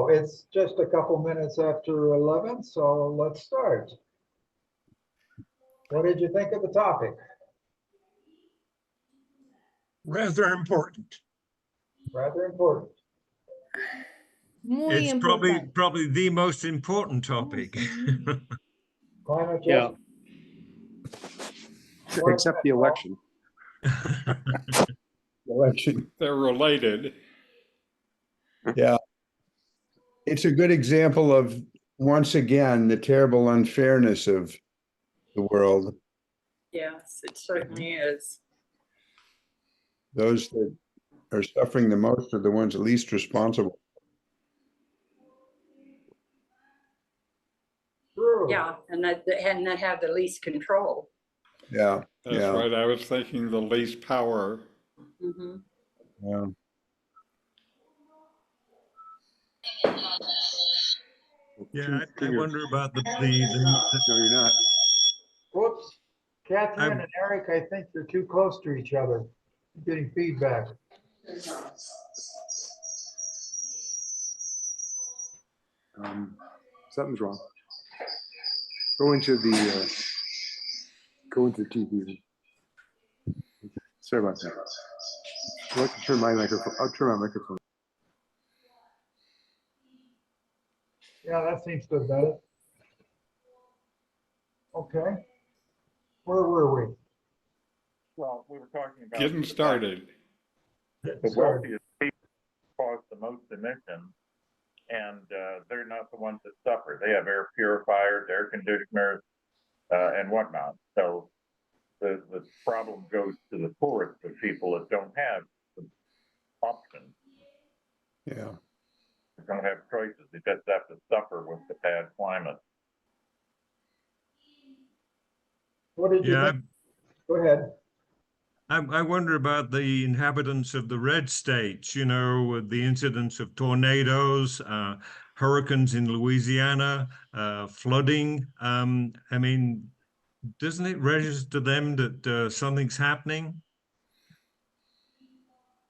So it's just a couple minutes after 11, so let's start. What did you think of the topic? Rather important. Rather important. Muy It's important. probably the most important topic. Climate Yeah. justice. Except the election. Election. They're related. Yeah. It's a good example of, once again, the terrible unfairness of the world. Yes, it certainly is. Those that are suffering the most are the ones least responsible. True. Yeah, and that have the least control. Yeah. That's Yeah. right. I was thinking the least power. Mm-hmm. Yeah. Yeah, I wonder about the No, you're not. Whoops. Catherine I'm- and Eric, I think you're too close to each other. I'm getting feedback. Something's wrong. Go into TV. Sorry about that. I'll turn my microphone. I'll turn my microphone. Yeah, that seems to have done it. Okay. Where were we? Well, we were talking about Getting started. The Sorry. wealthiest people cause the most emissions, and they're not the ones that suffer. They have air purifiers, air conditioners, and whatnot. So the problem goes to the poorest of people that don't have the options, Yeah. that don't have choices. They just have to suffer with the bad climate. What did you Yeah, think? Go ahead. I wonder about the inhabitants of the red states, you know, with the incidence of tornadoes, hurricanes in Louisiana, flooding. I mean, doesn't it register to them that something's happening?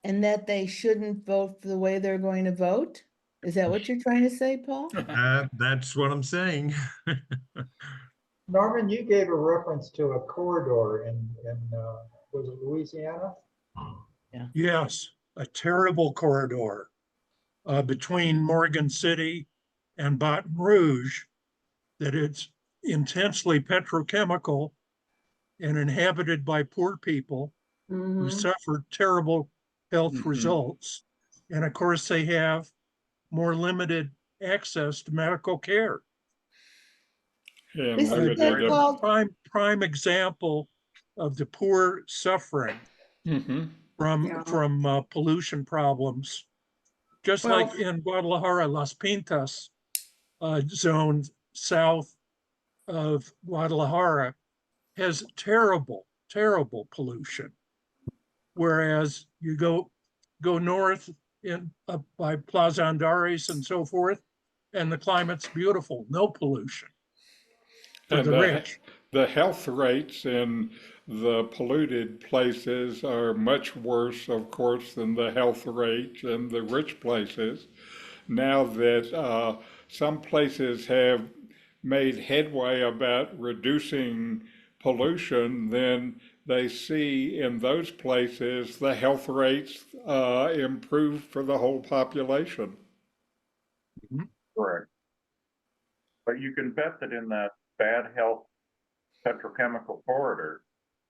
And that they shouldn't vote for the way they're going to vote? Is that what you're trying to say, Paul? That's what I'm saying. Norman, you gave a reference to a corridor in was it Louisiana? Yes, a terrible corridor between Morgan City and Baton Rouge, that it's intensely petrochemical and inhabited by poor people who Mm-hmm. suffer terrible health Mhm. results. And of course, they have more limited access to medical care. And Isn't limited that im- called, Prime example of the poor suffering Mhm. Yeah. from pollution problems. Just Well- like in Guadalajara, Las Pintas zone south of Guadalajara has terrible, terrible pollution. Whereas you go north up by Plaza Andares and so forth, and the climate's beautiful, no pollution for And the rich. the health rates in the polluted places are much worse, of course, than the health rates in the rich places. Now that some places have made headway about reducing pollution, then they see in those places the health rates improve for the whole population. Correct. But you can bet that in that bad health petrochemical corridor,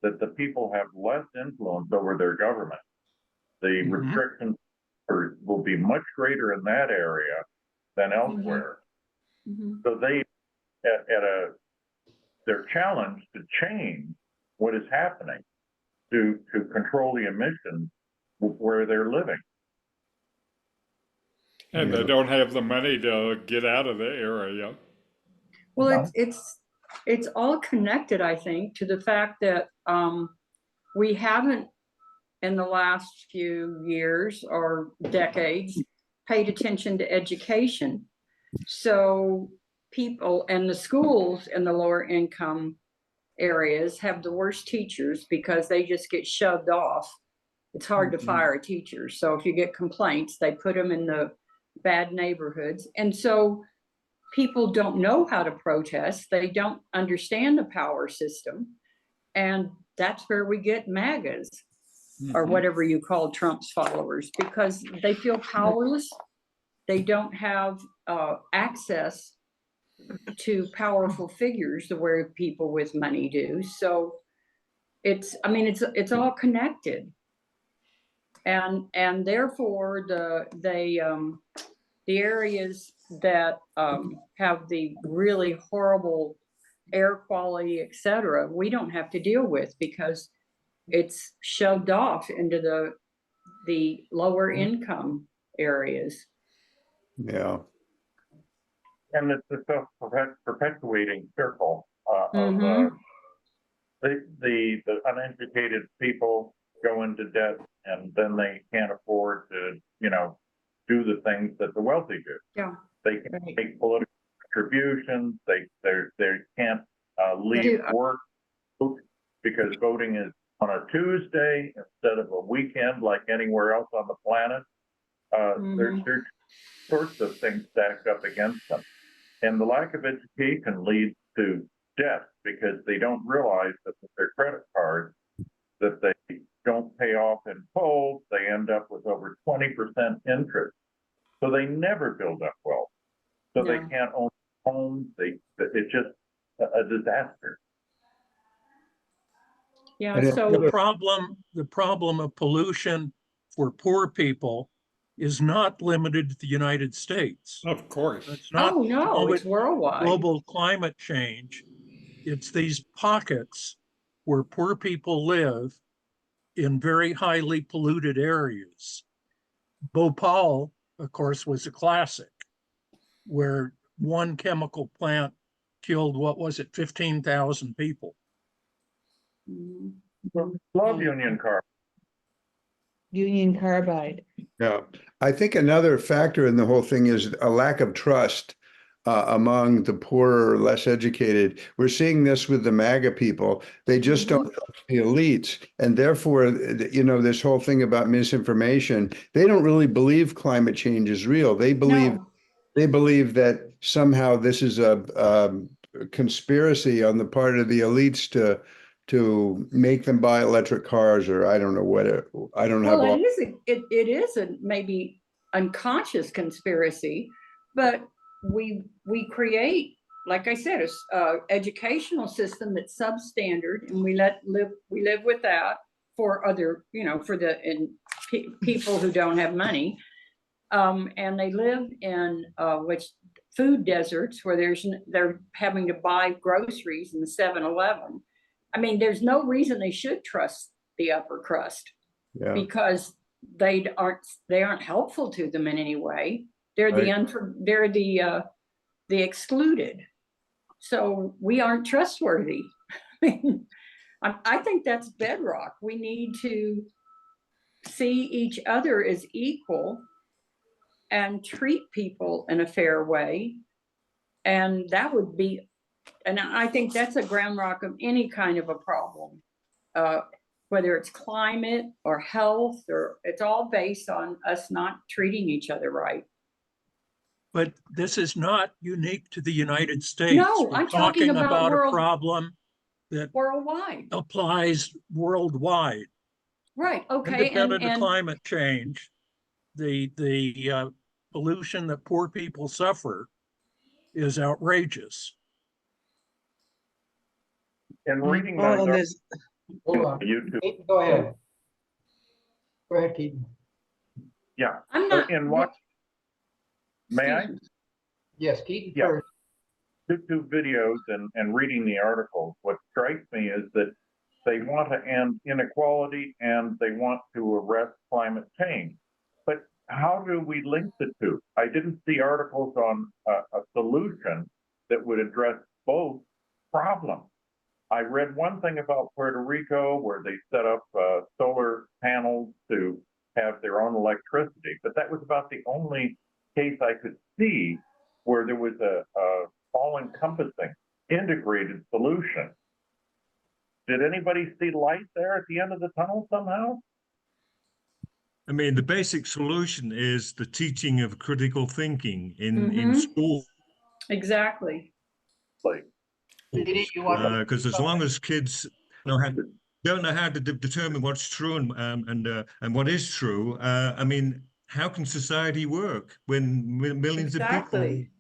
that the people have less influence over their government. The restrictions will be much greater in that area than elsewhere. Mm-hmm. So they, they're challenged to change what is happening to control the emissions where they're living. And they don't have the money to get out of the area. Well, it's all connected, I think, to the fact that we haven't, in the last few years or decades, paid attention to education. So people and the schools in the lower income areas have the worst teachers because they just get shoved off. It's hard to fire a teacher. So if you get complaints, they put them in the bad neighborhoods. And so people don't know how to protest. They don't understand the power system. And that's where we get MAGAs or whatever you call Trump's followers, because they feel powerless. They don't have access to powerful figures the way people with money do. So it's all connected. And therefore the areas that have the really horrible air quality, etc., we don't have to deal with because it's shoved off into the lower income areas. Yeah. And it's a self-perpetuating circle of the uneducated people go into debt, and then they can't afford to, do the things that the wealthy do. Yeah. They can make political contributions. They can't leave work because voting is on a Tuesday instead of a weekend like anywhere else on the planet. There's sorts of things stacked up against them. And the lack of education leads to debt because they don't realize that with their credit cards that they don't pay off in full, they end up with over 20% interest. So they never build up wealth. So they can't own homes. It's just a disaster. Yeah. And So the problem of pollution for poor people is not limited to the United States. Of course. It's not it's worldwide. Global climate change. It's these pockets where poor people live in very highly polluted areas. Bhopal, of course, was a classic, where one chemical plant killed, 15,000 people. Love Union Carbide. Union Carbide. Yeah, I think another factor in the whole thing is a lack of trust among the poorer, less educated. We're seeing this with the MAGA people. They just don't trust the elites. And therefore, this whole thing about misinformation, they don't really believe climate change is real. They believe that somehow this is a conspiracy on the part of the elites to make them buy electric cars, or I don't know what I don't have. Well, it is a maybe unconscious conspiracy, but we create, like I said, a educational system that's substandard, and we live with that for other, for people who don't have money, and they live in which food deserts where they're having to buy groceries in the 7-Eleven. I mean, there's no reason they should trust the upper crust because they aren't helpful to them in any way. They're the excluded. So we aren't trustworthy. I think that's bedrock. We need to see each other as equal and treat people in a fair way. And that would be, and I think that's a ground rock of any kind of a problem, whether it's climate or health, or it's all based on us not treating each other right. But this is not unique to the United States. No, We're I'm talking about a problem that worldwide applies worldwide. Right. Okay. Independent of climate change, the pollution that poor people suffer is outrageous. And reading Hold on. YouTube. Keaton, go ahead. Go ahead, Keaton. Yeah. I'm not. May I? Yes, Keaton Yeah. first. YouTube videos and reading the articles, what strikes me is that they want to end inequality and they want to arrest climate change. But how do we link the two? I didn't see articles on a solution that would address both problems. I read one thing about Puerto Rico where they set up solar panels to have their own electricity, but that was about the only case I could see where there was a all-encompassing, integrated solution. Did anybody see light there at the end of the tunnel somehow? I mean, the basic solution is the teaching of critical thinking in Mhm. school. Exactly. Like, Because as long as kids know how, don't know how to determine what's true and what is true, I mean, how can society work when millions of people? Exactly.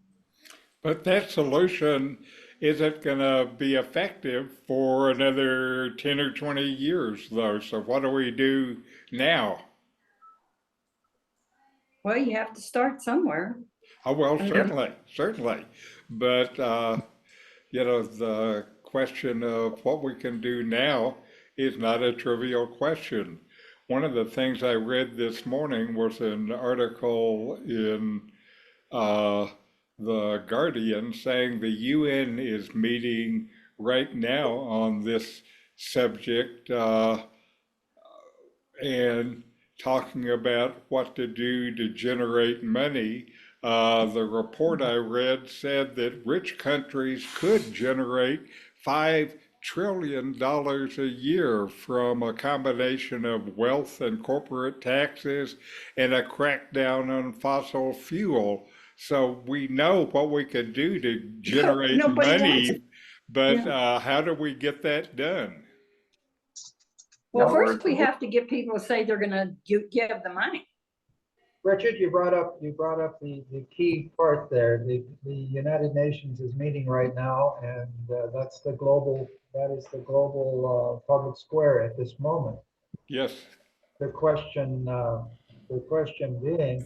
But that solution isn't going to be effective for another 10 or 20 years, though. So what do we do now? Well, you have to start somewhere. Oh, well, And- certainly. But, you know, the question of what we can do now is not a trivial question. One of the things I read this morning was an article in the Guardian saying the UN is meeting right now on this subject and talking about what to do to generate money. The report I read said that rich countries could generate $5 trillion a year from a combination of wealth and corporate taxes and a crackdown on fossil fuel. So we know what we could do to generate Nobody does money, it. but Yeah. how do we get that done? Well, No, first we're- we have to get people to say they're gonna give the money. Richard, you brought up the key part there. The United Nations is meeting right now, and that is the global public square at this moment. Yes. The question being,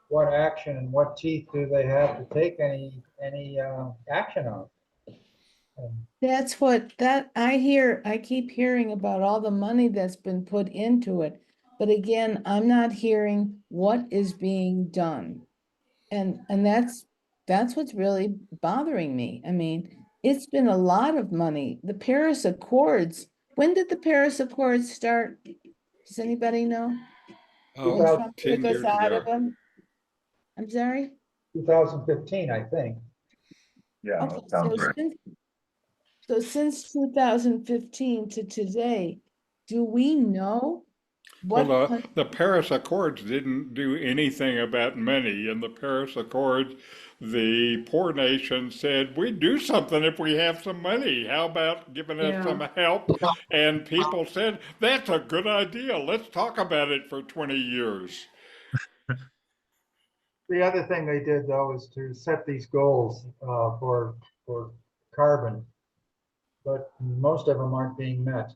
what action and what teeth do they have to take any action on? And That's I keep hearing about all the money that's been put into it. But again, I'm not hearing what is being done. And that's what's really bothering me. I mean, it's been a lot of money. The Paris Accords, when did the Paris Accords start? Does anybody know? Oh, When Trump 10 took us years out ago. of them? I'm sorry? 2015, I think. Yeah, Okay, that sounds right. since 2015 to today, do we know what? Well, the Paris Accords didn't do anything about money. In the Paris Accords, the poor nations said, we'd do something if we have some money. How about giving us Yeah. some help? And people said, that's a good idea. Let's talk about it for 20 years. The other thing they did, though, is to set these goals for carbon, but most of them aren't being met.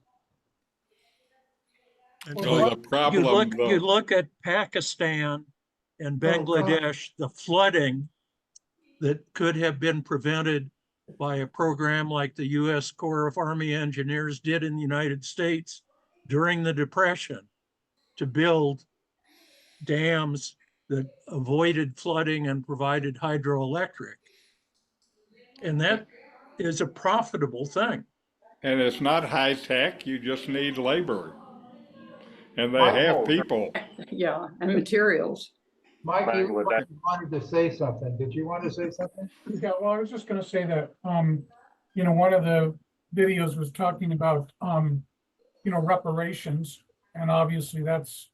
So the problem, You look at Pakistan and Bangladesh, the flooding that could have been prevented by a program like the U.S. Corps of Army Engineers did in the United States during the Depression to build dams that avoided flooding and provided hydroelectric. And that is a profitable thing. and it's not high tech, you just need labor. And they Michael, have people. Yeah, and materials. Mike, you Bangladesh. wanted to say something. Did you want to say something? Yeah, well, I was just gonna say that, you know, one of the videos was talking about, you know, reparations. And obviously that's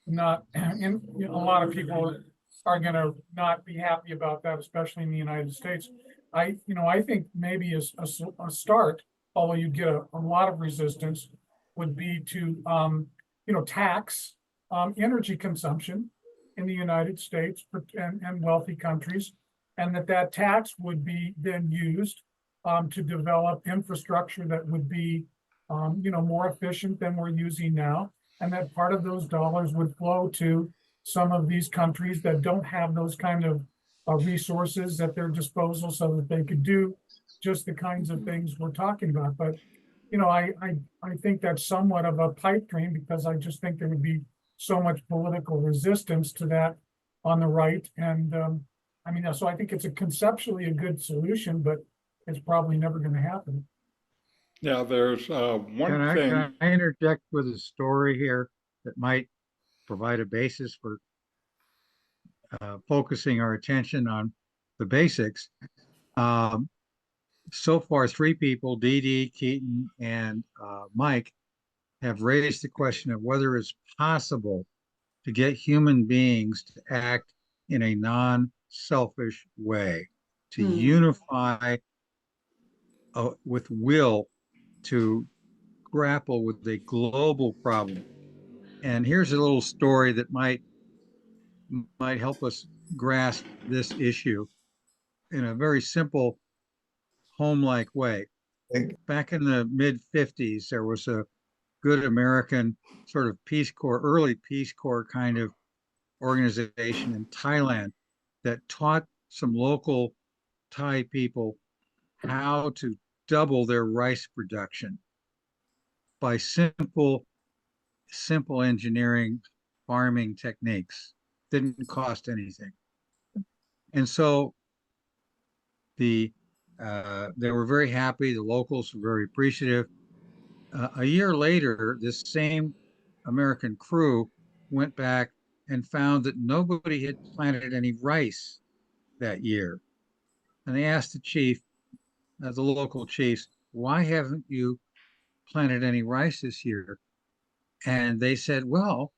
not, and you know, a lot of people are gonna not be happy about that, especially in the United States. I think maybe a start, although you get a lot of resistance, would be to, you know, tax, energy consumption in the United States and wealthy countries, and that tax would be then used to develop infrastructure that would be, you know, more efficient than we're using now, and that part of those dollars would flow to some of these countries that don't have those kind of resources at their disposal, so that they could do just the kinds of things we're talking about. But you know, I think that's somewhat of a pipe dream, because I just think there would be so much political resistance to that on the right. And I mean, so I think it's conceptually a good solution, but it's probably never going to happen. Now, there's one thing. Can I interject with a story here that might provide a basis for focusing our attention on the basics? So far, three people, Dee Dee, Keaton, and Mike, have raised the question of whether it's possible to get human beings to act in a non-selfish way, to unify with will to grapple with a global problem. And here's a little story that might help us grasp this issue in a very simple, home-like way. Back in the mid-50s, there was a good American sort of Peace Corps, early Peace Corps kind of organization in Thailand that taught some local Thai people how to double their rice production by simple engineering farming techniques. Didn't cost anything. And so they were very happy. The locals were very appreciative. A year later, this same American crew went back and found that nobody had planted any rice that year. And they asked the chief, the local chiefs, why haven't you planted any rice this year? And they said, well,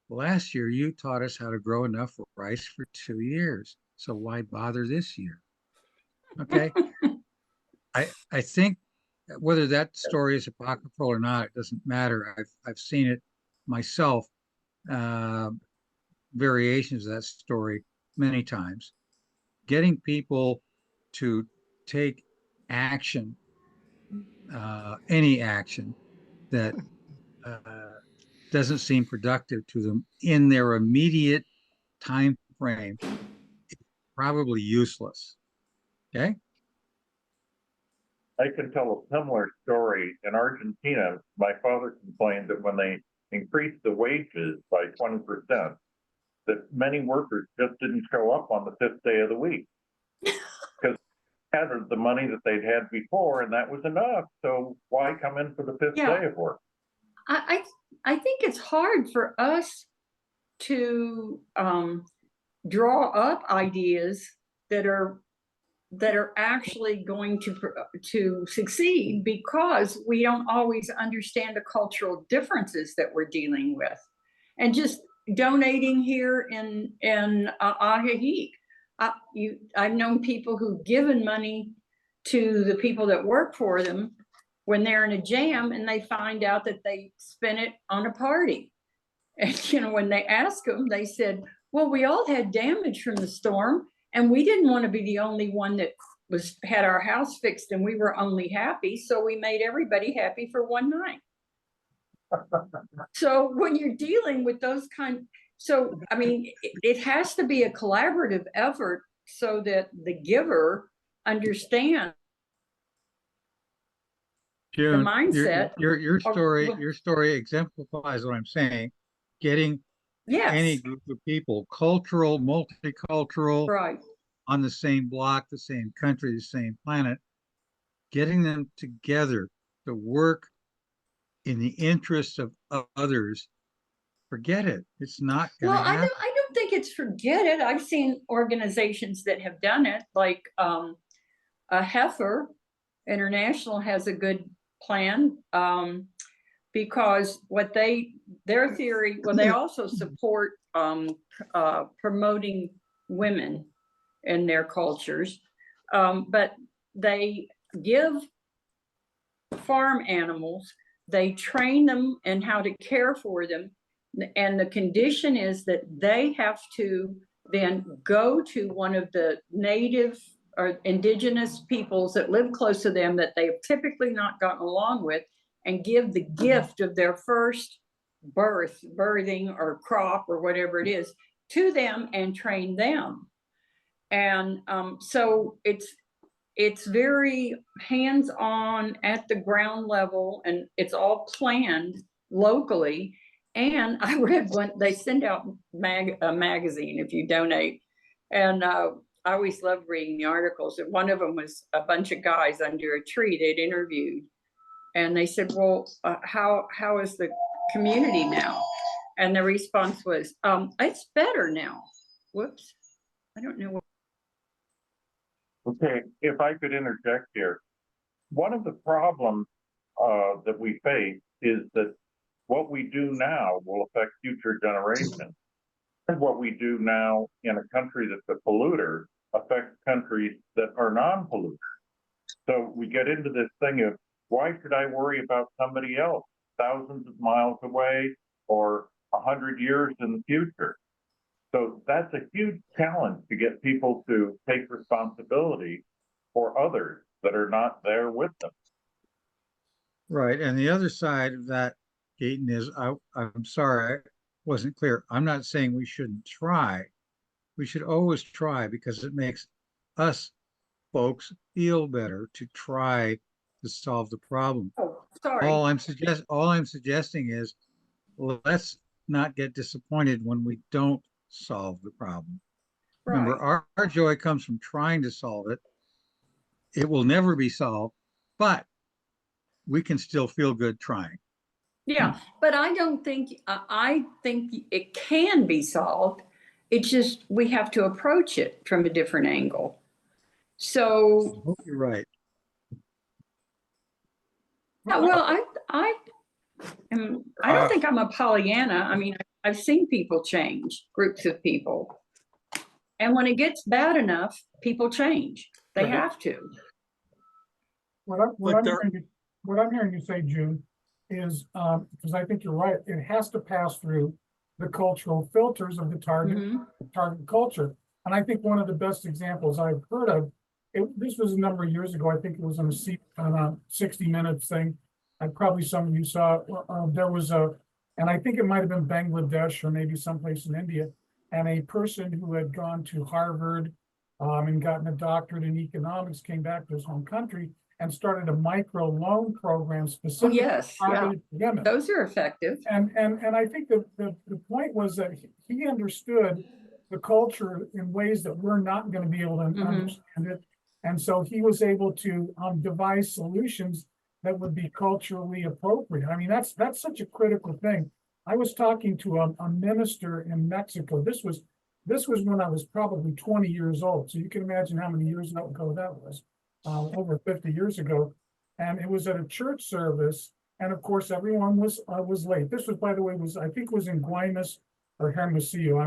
last year you taught us how to grow enough rice for 2 years. So why bother this year? Okay. I think whether that story is apocryphal or not, it doesn't matter. I've seen it myself, variations of that story many times. Getting people to take action, any action that doesn't seem productive to them in their immediate time frame, is probably useless. Okay. I can tell a similar story. In Argentina, my father complained that when they increased the wages by 20%, that many workers just didn't show up on the 5th day of the week because they had the money that they'd had before, and that was enough. So why come in for the 5th day of work? I think it's hard for us to draw up ideas that are actually going to succeed, because we don't always understand the cultural differences that we're dealing with. And just donating here in Ahahik, I've known people who've given money to the people that work for them when they're in a jam, and they find out that they spent it on a party. And when they ask them, they said, well, we all had damage from the storm, and we didn't want to be the only one that had our house fixed, and we were only happy, so we made everybody happy for one night. So when you're dealing with those I mean, it has to be a collaborative effort so that the giver understands June, the mindset. Your story exemplifies what I'm saying. Getting any group of people, cultural, multicultural, right, on the same block, the same country, the same planet, getting them together to work in the interests of others. Forget it. It's not going to happen. I don't think it's forget it. I've seen organizations that have done it, like Heifer International has a good plan, because their theory, they also support promoting women in their cultures, but they give farm animals, they train them in how to care for them, and the condition is that they have to then go to one of the native or indigenous peoples that live close to them that they've typically not gotten along with, and give the gift of their first birthing or crop or whatever it is to them and train them. And so it's very hands-on at the ground level, and it's all planned locally. And I read one, they send out a magazine if you donate, and I always love reading the articles. And one of them was a bunch of guys under a tree they'd interviewed, and they said, well, how is the community now? And the response was, it's better now. Whoops, I don't know what. Okay, if I could interject here. One of the problems that we face is that what we do now will affect future generations. And what we do now in a country that's a polluter affects countries that are non-polluters. So we get into this thing of, why should I worry about somebody else thousands of miles away or 100 years in the future? So that's a huge challenge to get people to take responsibility for others that are not there with them. Right. And the other side of that, Gaten, is I'm sorry, I wasn't clear. I'm not saying we shouldn't try. We should always try because it makes us folks feel better to try to solve the problem. Oh, sorry. All I'm suggesting is let's not get disappointed when we don't solve the problem. Right. Remember, our joy comes from trying to solve it. It will never be solved, but we can still feel good trying. Yeah, but I don't think, I think it can be solved. It's just, we have to approach it from a different angle. So, I hope you're right. well, I don't think I'm a Pollyanna. I mean, I've seen people change, groups of people. And when it gets bad enough, people change. They Right. have to. What But I'm hearing you say, June, is, because I think you're right, it has to pass through the cultural filters of the target culture. And I think one of the best examples I've heard of, this was a number of years ago, I think it was on a 60 Minutes thing. Probably some of you saw, there was and I think it might have been Bangladesh or maybe someplace in India, and a person who had gone to Harvard and gotten a doctorate in economics came back to his home country and started a micro loan program specifically. Yes, yeah. Yemen. Those are effective. And I think the point was that he understood the culture in ways that we're not going to be able to understand it. And so he was able to devise solutions that would be culturally appropriate. I mean, that's such a critical thing. I was talking to a minister in Mexico. This was when I was probably 20 years old. So you can imagine how many years ago that was, over 50 years ago. And it was at a church service. And of course, everyone was late. This was, by the way, I think it was in Guaymas or Hermosillo.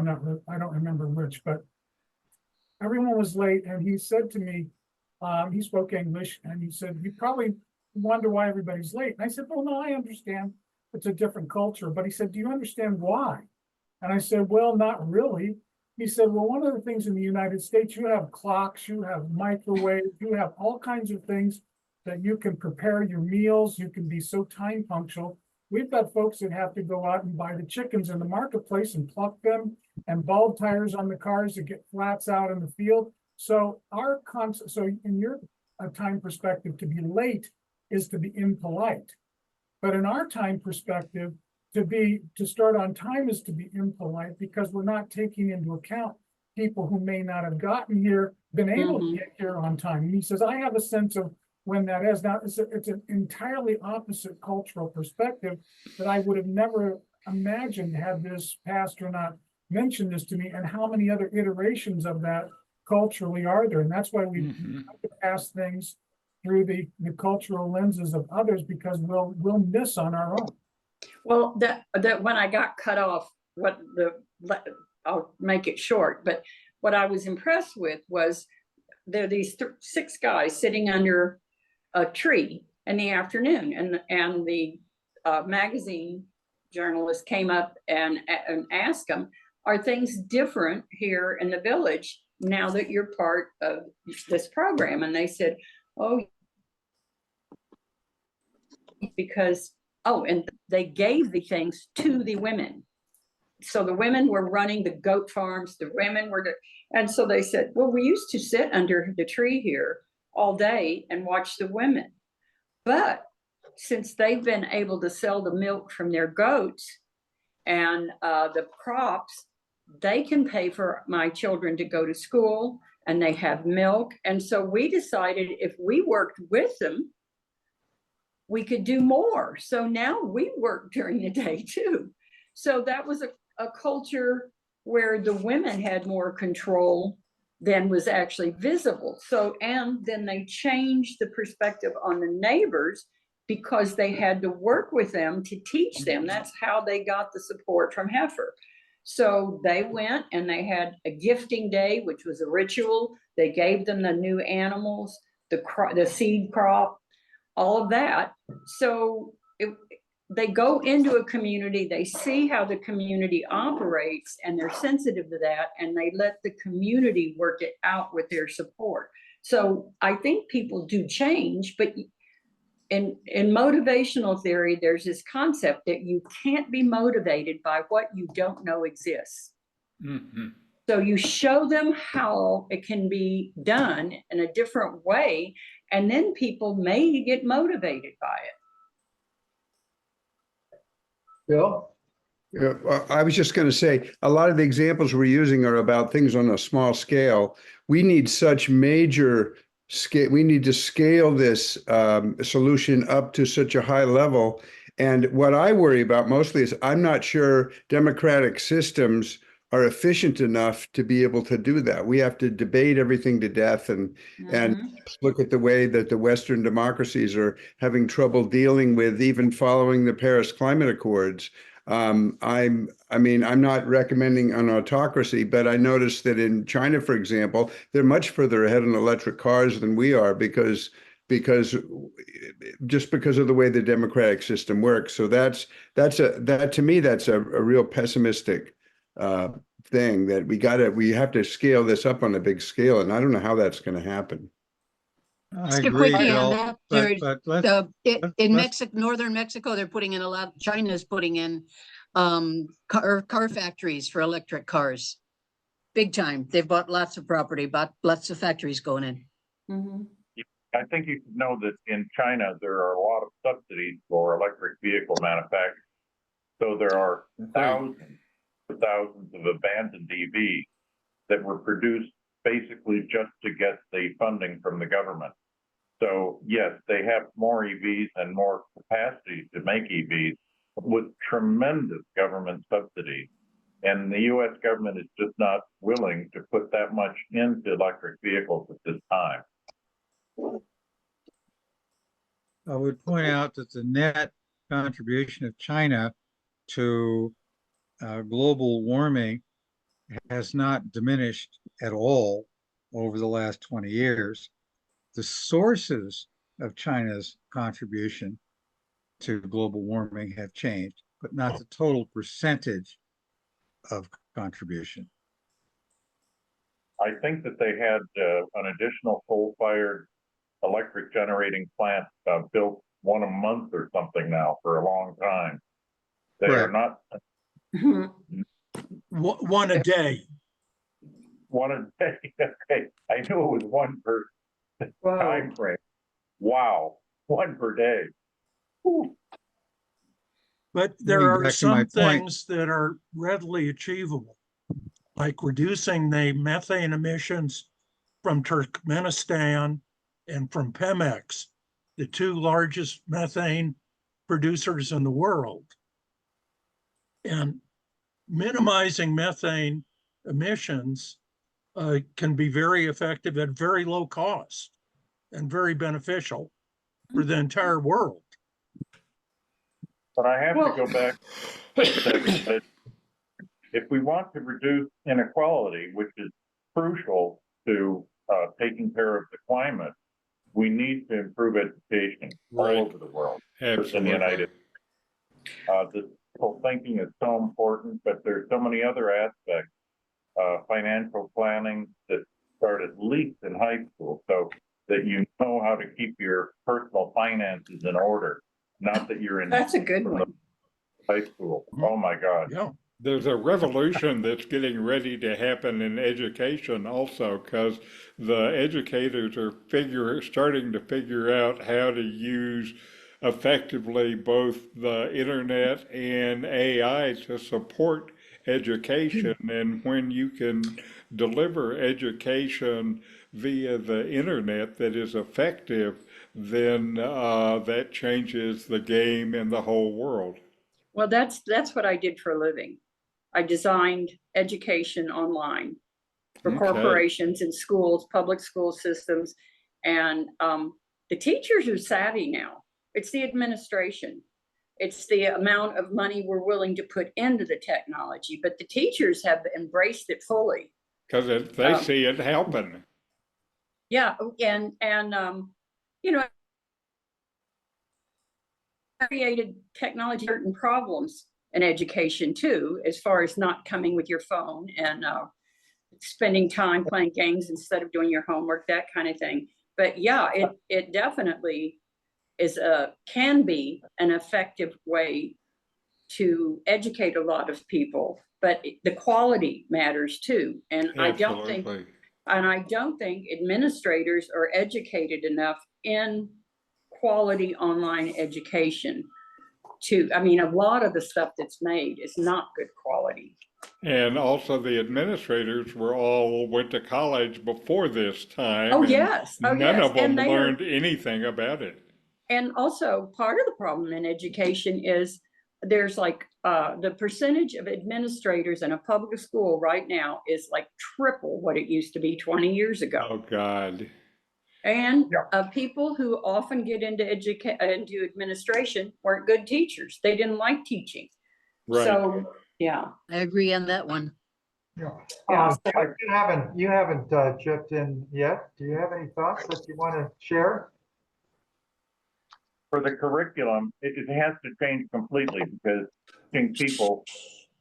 I don't remember which, but everyone was late. And he said to me, he spoke English, and he said, "You probably wonder why everybody's late." And I said, "Well, no, I understand. It's a different culture." But he said, "Do you understand why?" And I said, "Well, not really." He said, "Well, one of the things in the United States, you have clocks, you have microwaves, you have all kinds of things that you can prepare your meals. You can be so time punctual. We've got folks that have to go out and buy the chickens in the marketplace and pluck them, and bulb tires on the cars to get flats out in the field. So so in your time perspective, to be late is to be impolite. But in our time perspective, to start on time is to be impolite, because we're not taking into account people who may not have been able to get here on time." And he says, "I have a sense of when that is." Now, it's an entirely opposite cultural perspective that I would have never imagined had this pastor not mentioned this to me, and how many other iterations of that culturally are there. And that's why we have to pass things through the cultural lenses of others, because we'll miss on our own. Well, that when I got cut off, I'll make it short, but what I was impressed with was there are these 6 guys sitting under a tree in the afternoon, and the magazine journalist came up and asked them, "Are things different here in the village now that you're part of this program?" And they said, "Oh, because." Oh, and they gave the things to the women. So the women were running the goat farms, the women were, and so they said, "Well, we used to sit under the tree here all day and watch the women. But since they've been able to sell the milk from their goats and the crops, they can pay for my children to go to school, and they have milk." And so we decided if we worked with them, we could do more. So now we work during the day too. So that was a culture where the women had more control than was actually visible. So, and then they changed the perspective on the neighbors, because they had to work with them to teach them. That's how they got the support from Heifer. So they went and they had a gifting day, which was a ritual. They gave them the new animals, the seed crop, all of that. So they go into a community, they see how the community operates, and they're sensitive to that, and they let the community work it out with their support. So I think people do change, but in motivational theory, there's this concept that you can't be motivated by what you don't know exists. Mm-hmm. So you show them how it can be done in a different way, and then people may get motivated by it. Bill? Yeah, well, I was just going to say, a lot of the examples we're using are about things on a small scale. We need such major scale. We need to scale this solution up to such a high level. And what I worry about mostly is I'm not sure democratic systems are efficient enough to be able to do that. We have to debate everything to death and look at the way that the Western democracies are having trouble dealing with even following the Paris Climate Accords. I mean, I'm not recommending an autocracy, but I noticed that in China, for example, they're much further ahead in electric cars than we are because just because of the way the democratic system works. So that to me, that's a real pessimistic thing that we have to scale this up on a big scale, and I don't know how that's going to happen. I Just a agree, quickie on Bill, that. but In Mexico, northern Mexico, they're putting in a lot. China's putting in car factories for electric cars, big time. They've bought lots of property, bought lots of factories going in. Mm-hmm. I think you should know that in China, there are a lot of subsidies for electric vehicle manufacturers. So there are thousands of abandoned EVs that were produced basically just to get the funding from the government. So yes, they have more EVs and more capacity to make EVs with tremendous government subsidies. And the US government is just not willing to put that much into electric vehicles at this time. I would point out that the net contribution of China to global warming has not diminished at all over the last 20 years. The sources of China's contribution to global warming have changed, but not the total percentage of contribution. I think that they had an additional coal-fired electric generating plant built one a month or something now for a long time. They Correct. are not One a day. one a day. Okay, I knew it was one per time frame. Wow, one per day. Whew. But there Getting are back to my some point. things that are readily achievable, like reducing the methane emissions from Turkmenistan and from Pemex, the two largest methane producers in the world. And minimizing methane emissions can be very effective at very low cost and very beneficial for the entire world. But I have to go back to that. If we want to reduce inequality, which is crucial to taking care of the climate, we need to improve education all over the world, just in the United States. The critical thinking is so important, but there's so many other aspects. Financial planning that start at least in high school, so that you know how to keep your personal finances in order. Not that you're in. That's a good one. High school. Oh my God. Yeah. There's a revolution that's getting ready to happen in education also, because the educators are starting to figure out how to use effectively both the internet and AI to support education. And when you can deliver education via the internet that is effective, then that changes the game in the whole world. Well, that's what I did for a living. I designed education online for corporations and schools, public school systems, and the teachers are savvy now. It's the administration. It's the amount of money we're willing to put into the technology, but the teachers have embraced it fully. Because they see it helping. Yeah, and you know, created technology certain problems in education too, as far as not coming with your phone and spending time playing games instead of doing your homework, that kind of thing. But yeah, it definitely is can be an effective way to educate a lot of people, but the quality matters too. And Absolutely. I don't think administrators are educated enough in quality online education I mean, a lot of the stuff that's made is not good quality. And also the administrators went to college before this time. Oh, and yes. Oh, none yes. of them learned anything about it. And also part of the problem in education is there's like the percentage of administrators in a public school right now is like triple what it used to be 20 years ago. Oh, God. And people who often get into administration weren't good teachers. They didn't like teaching. Right. So, yeah. I agree on that one. Yeah. You haven't chipped in yet. Do you have any thoughts that you want to share? For the curriculum, it has to change completely, because teaching people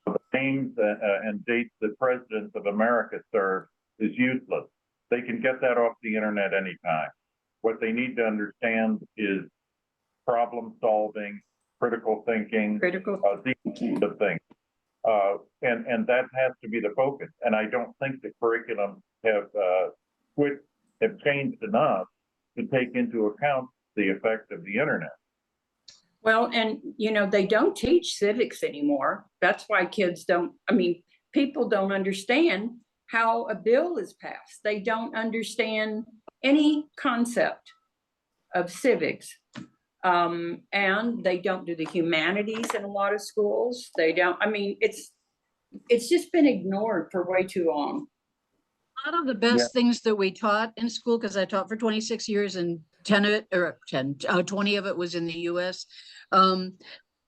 the names and dates that presidents of America served is useless. They can get that off the internet anytime. What they need to understand is problem solving, critical thinking, these kinds of things. And that has to be the focus. And I don't think the curriculum have changed enough to take into account the effect of the internet. Well, and you know, they don't teach civics anymore. That's why people don't understand how a bill is passed. They don't understand any concept of civics. And they don't do the humanities in a lot of schools. They don't, it's just been ignored for way too long. A lot of the best things that we taught in school, because I taught for 26 years and 20 of it was in the US.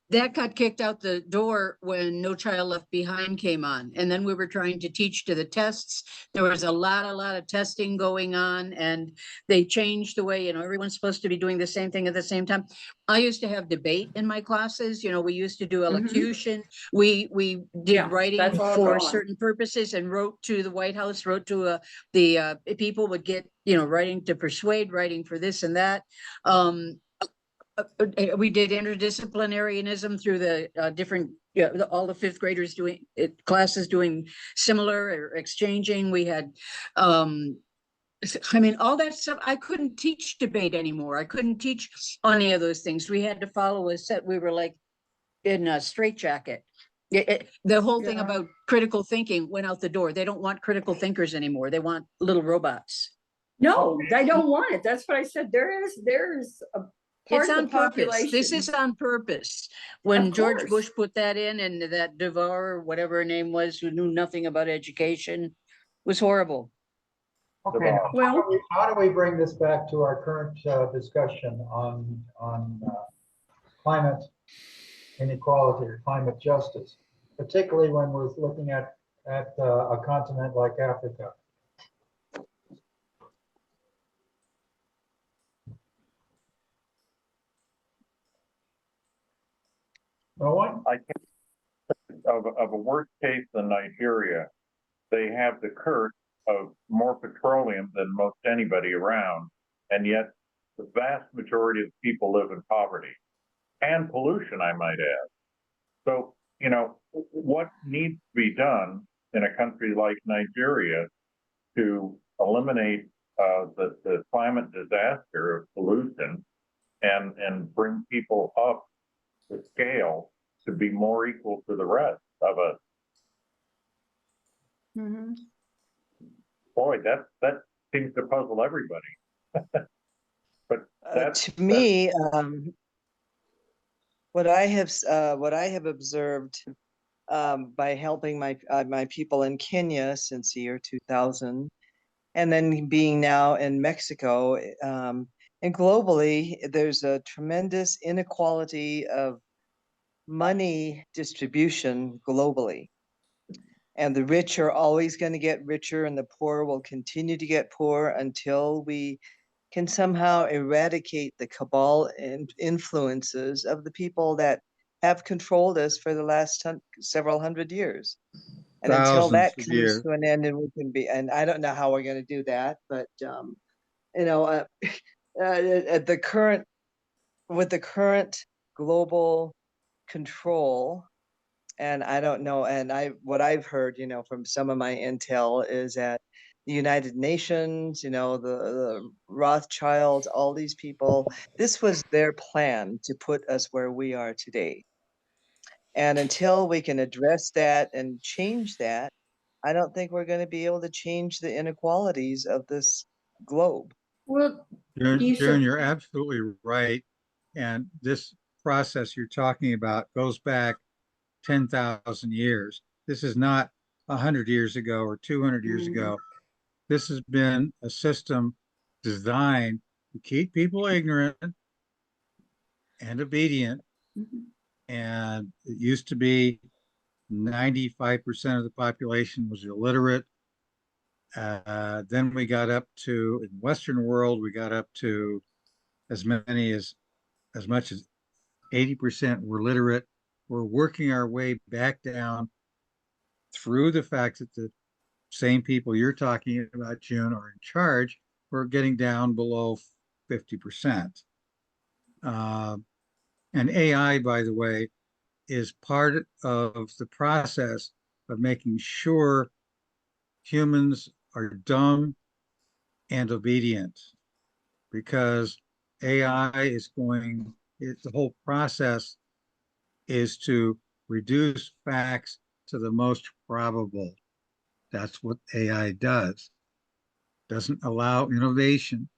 That got kicked out the door when No Child Left Behind came on. And then we were trying to teach to the tests. There was a lot of testing going on, and they changed the way, everyone's supposed to be doing the same thing at the same time. I used to have debate in my classes. We used to do elocution. We did writing for certain purposes and wrote to the White House, wrote to the people would get, writing to persuade, writing for this and that. We did interdisciplinarianism through the different, all the fifth graders doing classes doing similar or exchanging. We had, all that stuff. I couldn't teach debate anymore. I couldn't teach any of those things. We had to follow a set. We were like in a straitjacket. The whole thing about critical thinking went out the door. They don't want critical thinkers anymore. They want little robots. No, they don't want it. That's what I said. There is a part it's of on the purpose. population. This is on purpose. When George Bush put that in, and that DeVore, whatever her name was, who knew nothing about education, was horrible. Okay, well, how do we bring this back to our current discussion on climate inequality or climate justice, particularly when we're looking at a continent like Africa? No one? I think of a worse case than Nigeria, they have the curse of more petroleum than most anybody around, and yet the vast majority of people live in poverty and pollution, I might add. So, what needs to be done in a country like Nigeria to eliminate the climate disaster of pollution and bring people up the scale to be more equal to the rest of us? Mm-hmm. Boy, that seems to puzzle everybody. But to me, what I have observed by helping my people in Kenya since the year 2000, and then being now in Mexico, and globally, there's a tremendous inequality of money distribution globally. And the rich are always going to get richer and the poor will continue to get poor until we can somehow eradicate the cabal and influences of the people that have controlled us for the last several hundred years. And until that comes to an end, and we can be, and I don't know how we're going to do that, but you know, at the current, with the current global control, and I don't know, and what I've heard, you know, from some of my intel is that the United Nations, you know, the Rothschilds, all these people, this was their plan to put us where we are today. And until we can address that and change that, I don't think we're going to be able to change the inequalities of this globe. Well, June, you're absolutely right. And this process you're talking about goes back 10,000 years. This is not 100 years ago or 200 years ago. This has been a system designed to keep people ignorant and obedient. And it used to be 95% of the population was illiterate. Then we got up to, in the Western world, we got up to as much as 80% were literate. We're working our way back down through the fact that the same people you're talking about, June, are in charge. We're getting down below 50%. And AI, by the way, is part of the process of making sure humans are dumb and obedient, because AI is the whole process is to reduce facts to the most probable. That's what AI does. Doesn't allow innovation.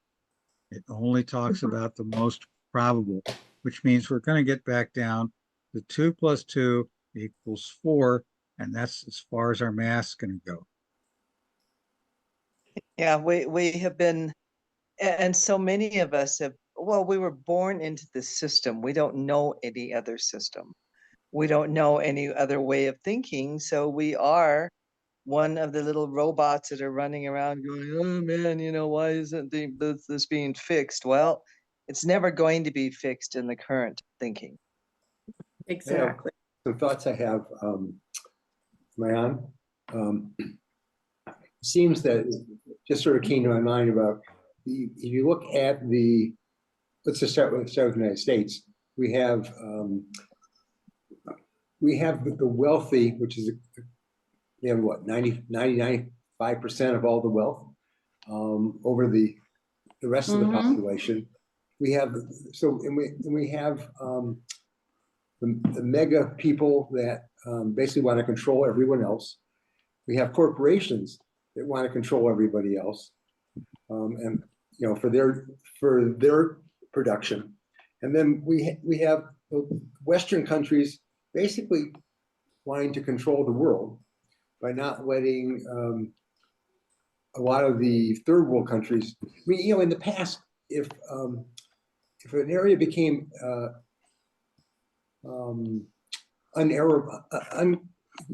It only talks about the most probable, which means we're going to get back down to 2 + 2 = 4, and that's as far as our math is going to go. Yeah, we have been, and so many of us have, well, we were born into this system. We don't know any other system. We don't know any other way of thinking. So we are one of the little robots that are running around going, oh man, you know, why isn't this being fixed? Well, it's never going to be fixed in the current thinking. Exactly. Some thoughts I have, am I on? Seems that just sort of came to my mind about if you look at let's just start with the United States. We have the wealthy, which is, we have what, 95% of all the wealth over the rest of the population. We have, we have the mega people that basically want to control everyone else. We have corporations that want to control everybody else, and you know, for their production. And then we have Western countries basically wanting to control the world by not letting a lot of the third world countries. I mean, you know, in the past, if an area became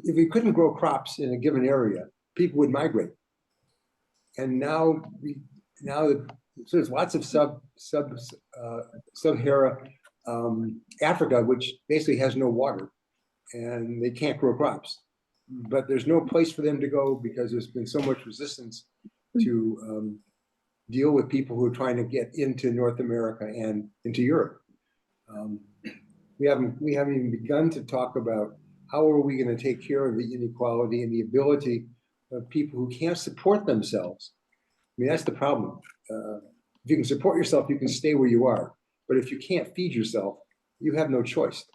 if we couldn't grow crops in a given area, people would migrate. And now so there's lots of sub-Sahara Africa, which basically has no water, and they can't grow crops. But there's no place for them to go because there's been so much resistance to deal with people who are trying to get into North America and into Europe. We haven't even begun to talk about how are we going to take care of the inequality and the ability of people who can't support themselves. I mean, that's the problem. If you can support yourself, you can stay where you are. But if you can't feed yourself, you have no choice.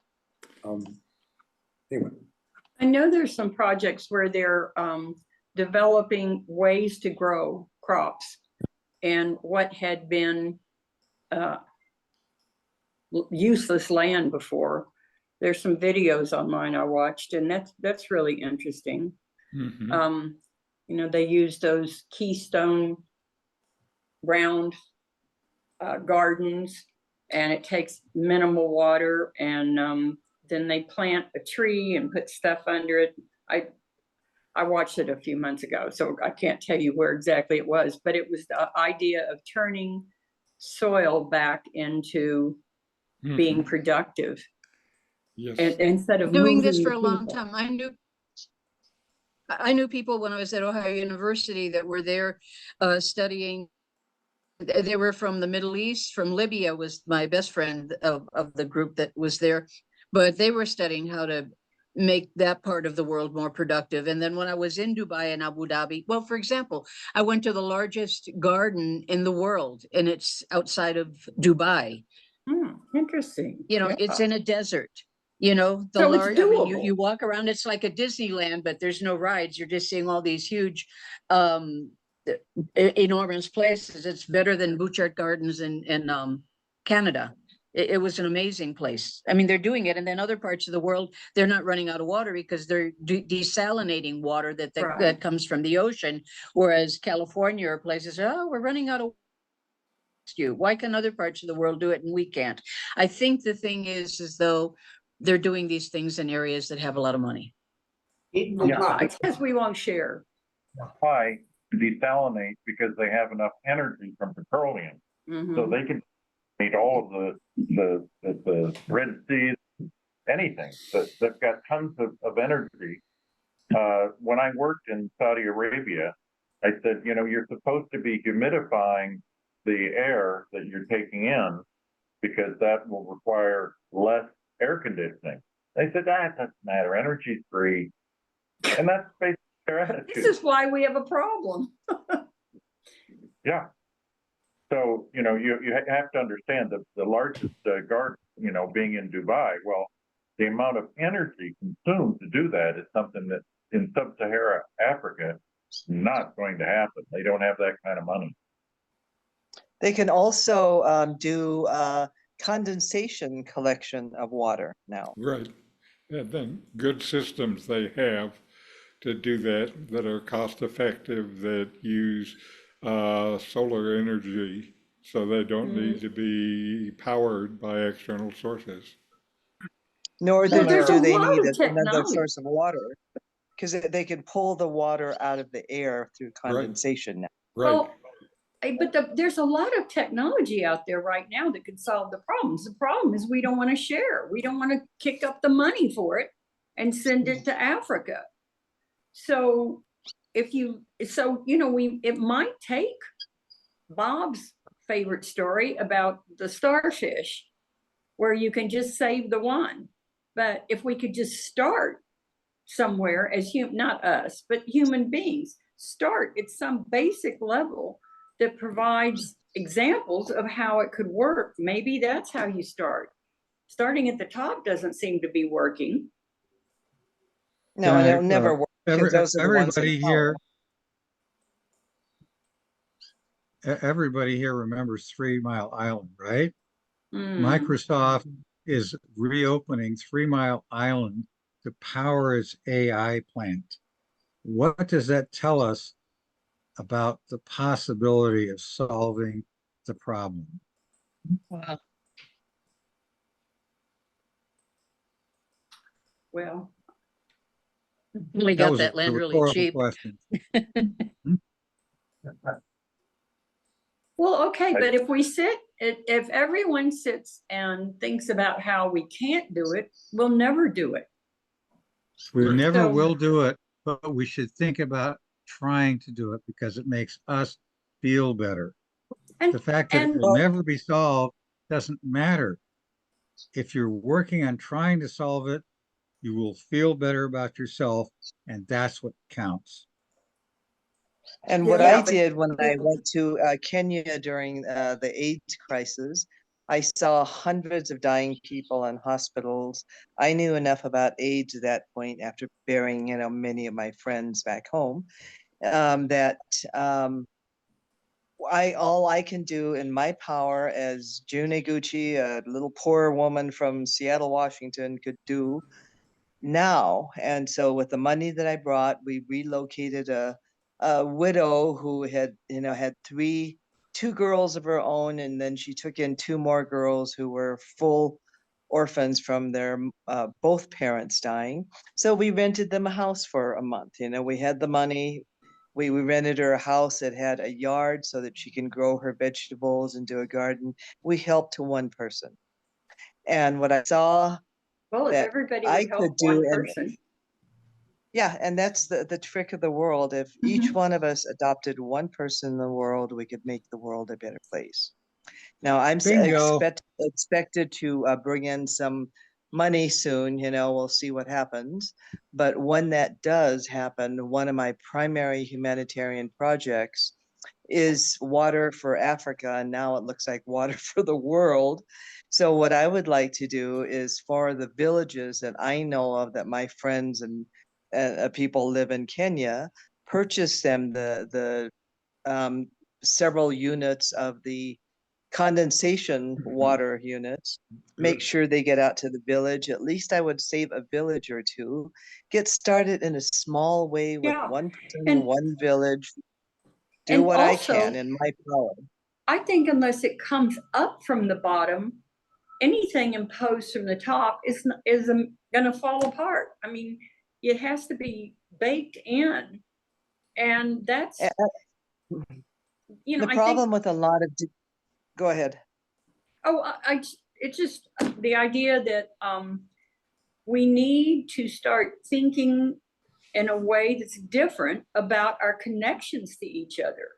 Anyway. I know there's some projects where they're developing ways to grow crops, and what had been useless land before. There's some videos online I watched, and that's really interesting. You know, they use those keystone round gardens, and it takes minimal water, and then they plant a tree and put stuff under it. I watched it a few months ago, so I can't tell you where exactly it was, but it was the idea of turning soil back into being productive. Yes. And instead of Doing this moving for the a long people. time. I knew people when I was at Ohio University that were there studying. They were from the Middle East, from Libya was my best friend of the group that was there, but they were studying how to make that part of the world more productive. And then when I was in Dubai and Abu Dhabi, well, for example, I went to the largest garden in the world, and it's outside of Dubai. Interesting. You know, it's in a desert. You know, So it's I mean, you doable. walk around, it's like a Disneyland, but there's no rides. You're just seeing all these huge, enormous places. It's better than Bouchard Gardens in Canada. It was an amazing place. I mean, they're doing it, and then other parts of the world, they're not running out of water because they're desalinating water that Right. comes from the ocean. Whereas California or places, oh, we're running out of you. Why can other parts of the world do it and we can't? I think the thing is as though they're doing these things in areas that have a lot of money. Yeah. It's because we won't share. Why desalinate? Because they have enough energy from petroleum, so they can meet all of the Red Sea, anything. They've got tons of energy. When I worked in Saudi Arabia, I said, you know, you're supposed to be humidifying the air that you're taking in because that will require less air conditioning. They said, it doesn't matter. Energy's free. And that's basically their attitude. This is why we have a problem. Yeah. So, you know, you have to understand that the largest garden, you know, being in Dubai, well, the amount of energy consumed to do that is something that in sub-Saharan Africa is not going to happen. They don't have that kind of money. They can also do condensation collection of water now. Right. And then good systems they have to do that are cost effective, that use solar energy, so they don't need to be powered by external sources. Nor So do there's a they lot need of another technology. source of water, because they can pull the water out of the air through condensation now. Right. Well, but there's a lot of technology out there right now that could solve the problems. The problem is we don't want to share. We don't want to kick up the money for it and send it to Africa. So you know, it might take Bob's favorite story about the starfish, where you can just save the one. But if we could just start somewhere as not us, but human beings, start at some basic level that provides examples of how it could work. Maybe that's how you start. Starting at the top doesn't seem to be working. No, and it'll never work because those are the ones in power. Everybody here remembers 3 Mile Island, right? Microsoft is reopening 3 Mile Island to power its AI plant. What does that tell us about the possibility of solving the problem? Wow. Well, we got that land really cheap. Question. Well, okay, but if everyone sits and thinks about how we can't do it, we'll never do it. We never will do it, but we should think about trying to do it because it makes us feel better. The fact that it will never be solved doesn't matter. If you're working on trying to solve it, you will feel better about yourself, and that's what counts. And what I did when I went to Kenya during the AIDS crisis, I saw hundreds of dying people in hospitals. I knew enough about AIDS at that point after burying, you know, many of my friends back home, that all I can do in my power as June Eguchi, a little poor woman from Seattle, Washington, could do now. And so with the money that I brought, we relocated a widow who had, you know, had two girls of her own, and then she took in 2 more girls who were full orphans from their both parents dying. So we rented them a house for a month. You know, we had the money. We rented her a house that had a yard so that she can grow her vegetables and do a garden. We helped to one person. And what I saw Well, if that everybody I would help could do, one and person. yeah, and that's the trick of the world. If each one of us adopted one person in the world, we could make the world a better place. Now, I'm Bingo. expected to bring in some money soon, you know, we'll see what happens. But when that does happen, one of my primary humanitarian projects is water for Africa, and now it looks like water for the world. So what I would like to do is for the villages that I know of that my friends and people live in Kenya, purchase them the several units of the condensation water units, make sure they get out to the village. At least I would save a village or two. Get started in a small way with one person, And one village. Do what I can in my power. I think unless it comes up from the bottom, anything imposed from the top is going to fall apart. I mean, it has to be baked in, and that's the problem with a lot of. Go ahead. Oh, it's just the idea that we need to start thinking in a way that's different about our connections to each other.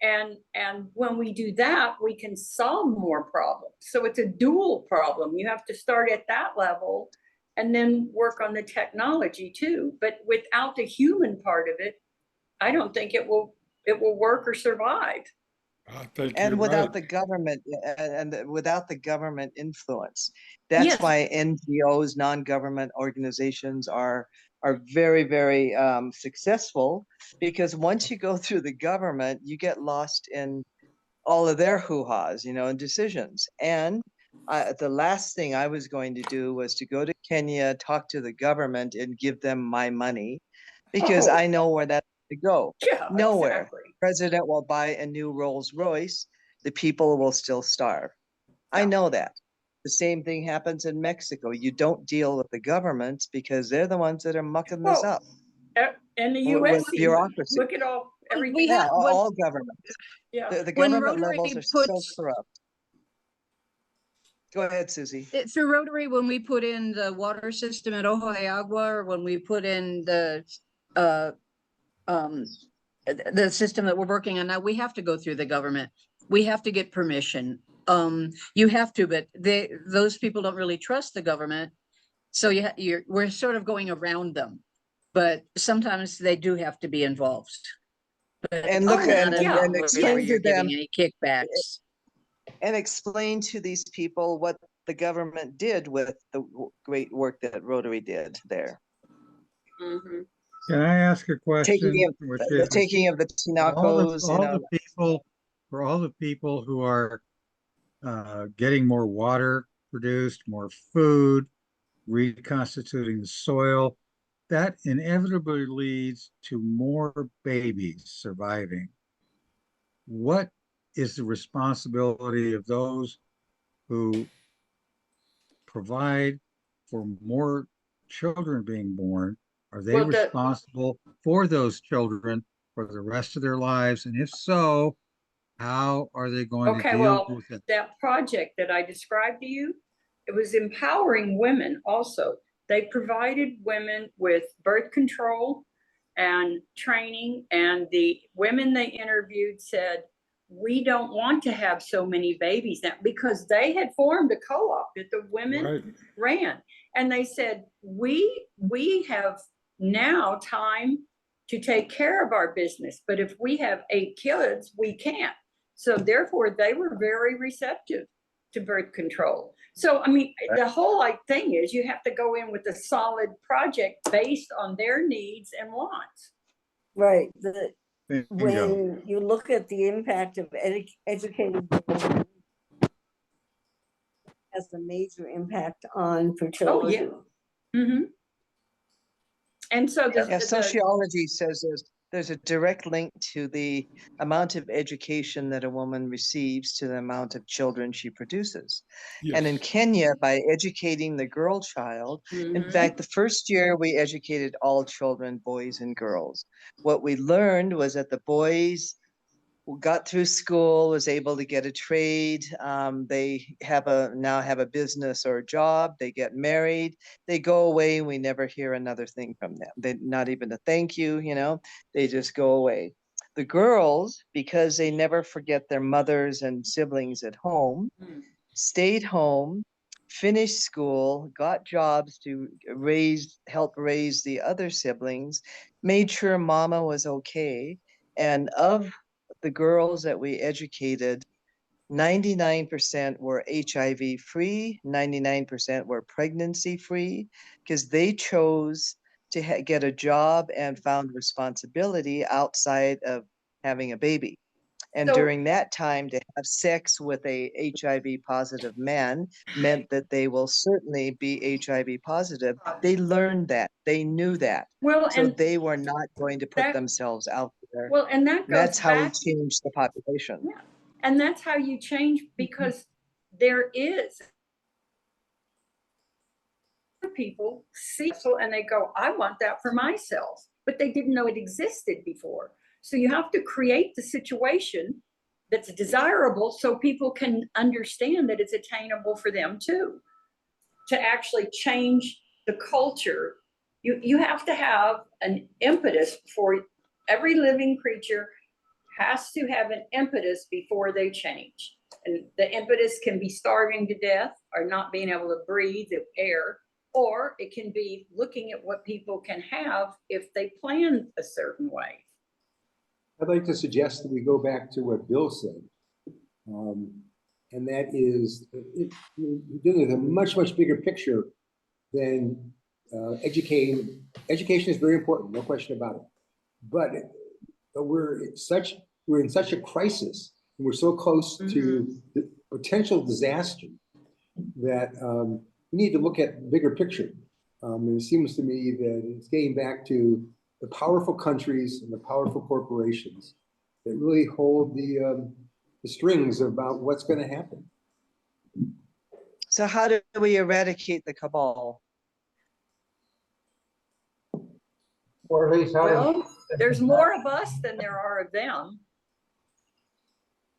And when we do that, we can solve more problems. So it's a dual problem. You have to start at that level and then work on the technology too. But without the human part of it, I don't think it will work or survive. And without the government and without the government influence. That's why NGOs, non-government organizations are very, very successful, because once you go through the government, you get lost in all of their hoo-has, you know, and decisions. And the last thing I was going to do was to go to Kenya, talk to the government and give them my money, because I know where that's to go. Yeah, nowhere. Exactly. President will buy a new Rolls Royce, the people will still starve. I know that. The same thing happens in Mexico. You don't deal with the governments because they're the ones that are mucking this up. And the U.S. bureaucracy. Look at everything. All governments. Yeah. The government levels are so corrupt. Go ahead, Susie. Through Rotary, when we put in the water system at Ojoyagua, or when we put in the system that we're working on now, we have to go through the government. We have to get permission. You have to, but those people don't really trust the government. So we're sort of going around them, but sometimes they do have to be involved. But and look and explain you're to them giving any kickbacks. And explain to these people what the government did with the great work that Rotary did there. Can I ask a question? Taking of the tinacos, for all the people who are getting more water produced, more food, reconstituting the soil, that inevitably leads to more babies surviving. What is the responsibility of those who provide for more children being born? Are they responsible for those children for the rest of their lives? And if so, how are they going to deal with it? That project that I described to you, it was empowering women also. They provided women with birth control and training, and the women they interviewed said, we don't want to have so many babies now, because they had formed a co-op that the women ran. And they said, we have now time to take care of our business, but if we have 8 kids, we can't. So therefore, they were very receptive to birth control. So, I mean, the whole thing is you have to go in with a solid project based on their needs and wants. Right. When you look at the impact of educating women, has a major impact on fertility. And so sociology says there's there's a direct link to the amount of education that a woman receives to the amount of children she produces. And in Yes. Kenya, by educating the girl child, in fact, the first year we educated all children, boys and girls. What we learned was that the boys who got through school, was able to get a trade. They now have a business or a job. They get married. They go away. And we never hear another thing from them. They not even a thank you. You know, they just go away. The girls, because they never forget their mothers and siblings at home, stayed home, finished school, got jobs to help raise the other siblings, made sure mama was okay. And of the girls that we educated, 99% were HIV free, 99% were pregnancy free, because they chose to get a job and found responsibility outside of having a baby. And So- during that time, to have sex with a HIV positive man meant that they will certainly be HIV positive. They learned that. They knew that. Well, So and they were not going to put that- themselves out there. well, and that goes That's how we back. changed the population. Yeah. And that's how you change, because there is people see and they go, I want that for myself, but they didn't know it existed before. So you have to create the situation that's desirable so people can understand that it's attainable for them too. To actually change the culture, you have to have an impetus for every living creature has to have an impetus before they change. And the impetus can be starving to death or not being able to breathe the air, or it can be looking at what people can have if they plan a certain way. I'd like to suggest that we go back to what Bill said. And that is, we're dealing with a much, much bigger picture than educating. Education is very important, no question about it. But we're in such a crisis, and we're so close to the potential disaster that we need to look at the bigger picture. And it seems to me that it's getting back to the powerful countries and the powerful corporations that really hold the strings about what's going to happen. So how do we eradicate the cabal? Or at least how Well, there's more of us than there are of them.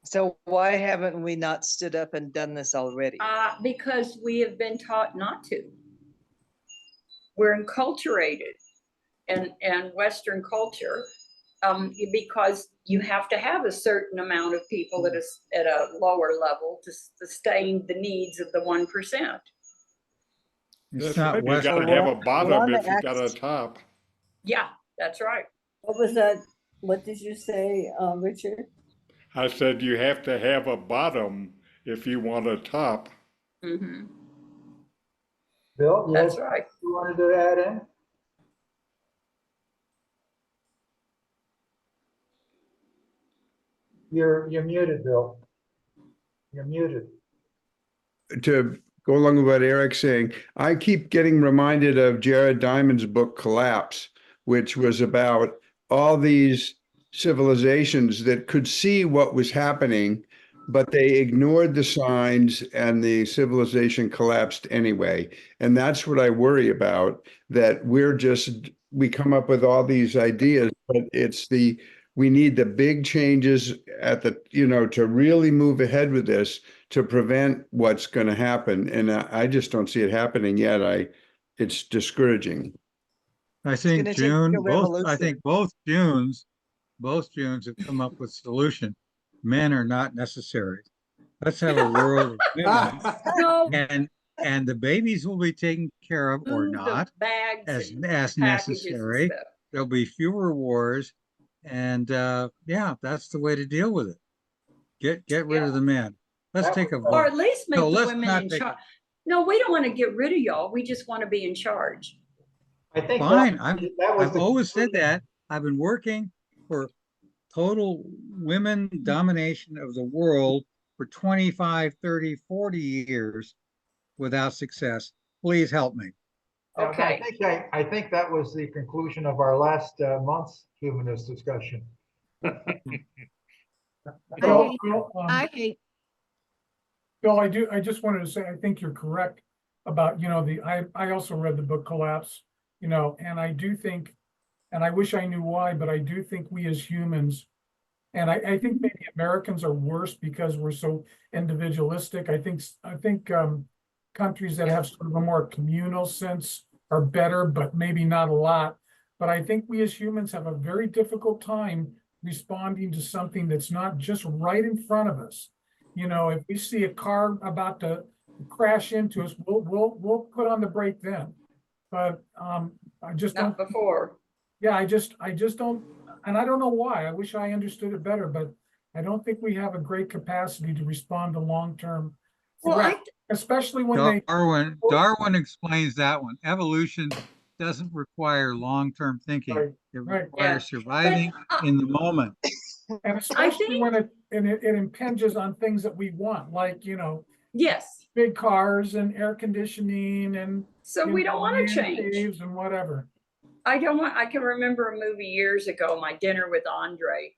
So why haven't we not stood up and done this already? Because we have been taught not to. We're enculturated in Western culture, because you have to have a certain amount of people at a lower level to sustain the needs of the 1%. That's right. You got to have a bottom if you got a top. Yeah, that's right. What was that? What did you say, Richard? I said you have to have a bottom if you want a top. Mm-hmm. Bill, that's right. You wanted to add in? You're muted, Bill. You're muted. To go along with what Eric's saying, I keep getting reminded of Jared Diamond's book Collapse, which was about all these civilizations that could see what was happening, but they ignored the signs and the civilization collapsed anyway. And that's what I worry about, that we come up with all these ideas, but we need the big changes to really move ahead with this to prevent what's going to happen. And I just don't see it happening yet. It's discouraging. I think both Junes have come up with solution. Men are not necessary. Let's have a world of women. And the babies will be taken care of or not as necessary. There'll be fewer wars. And that's the way to deal with it. Get rid of the men. Let's take a vote. Or at least make the women in charge. No, we don't want to get rid of y'all. We just want to be in charge. I think fine. I've always said that. I've been working for total women domination of the world for 25, 30, 40 years without success. Please help me. Okay. I think that was the conclusion of our last month's humanist discussion. Bill, I hate, Bill, I just wanted to say, I think you're correct about, I also read the book Collapse, and I do think, and I wish I knew why, but I do think we as humans, and I think maybe Americans are worse because we're so individualistic. I think countries that have sort of a more communal sense are better, but maybe not a lot. But I think we as humans have a very difficult time responding to something that's not just right in front of us. If we see a car about to crash into us, we'll put on the brake then. But I just Not don't. before. Yeah, I just don't, and I don't know why. I wish I understood it better, but I don't think we have a great capacity to respond to long-term Well, threat, especially when Darwin explains that one. Evolution doesn't require long-term thinking. Right, It right. requires Yeah. surviving in the moment. And especially when it impinges on things that we want, like, yes. big cars and air conditioning and So we don't want to man change. caves and whatever. I can remember a movie years ago, My Dinner with Andre,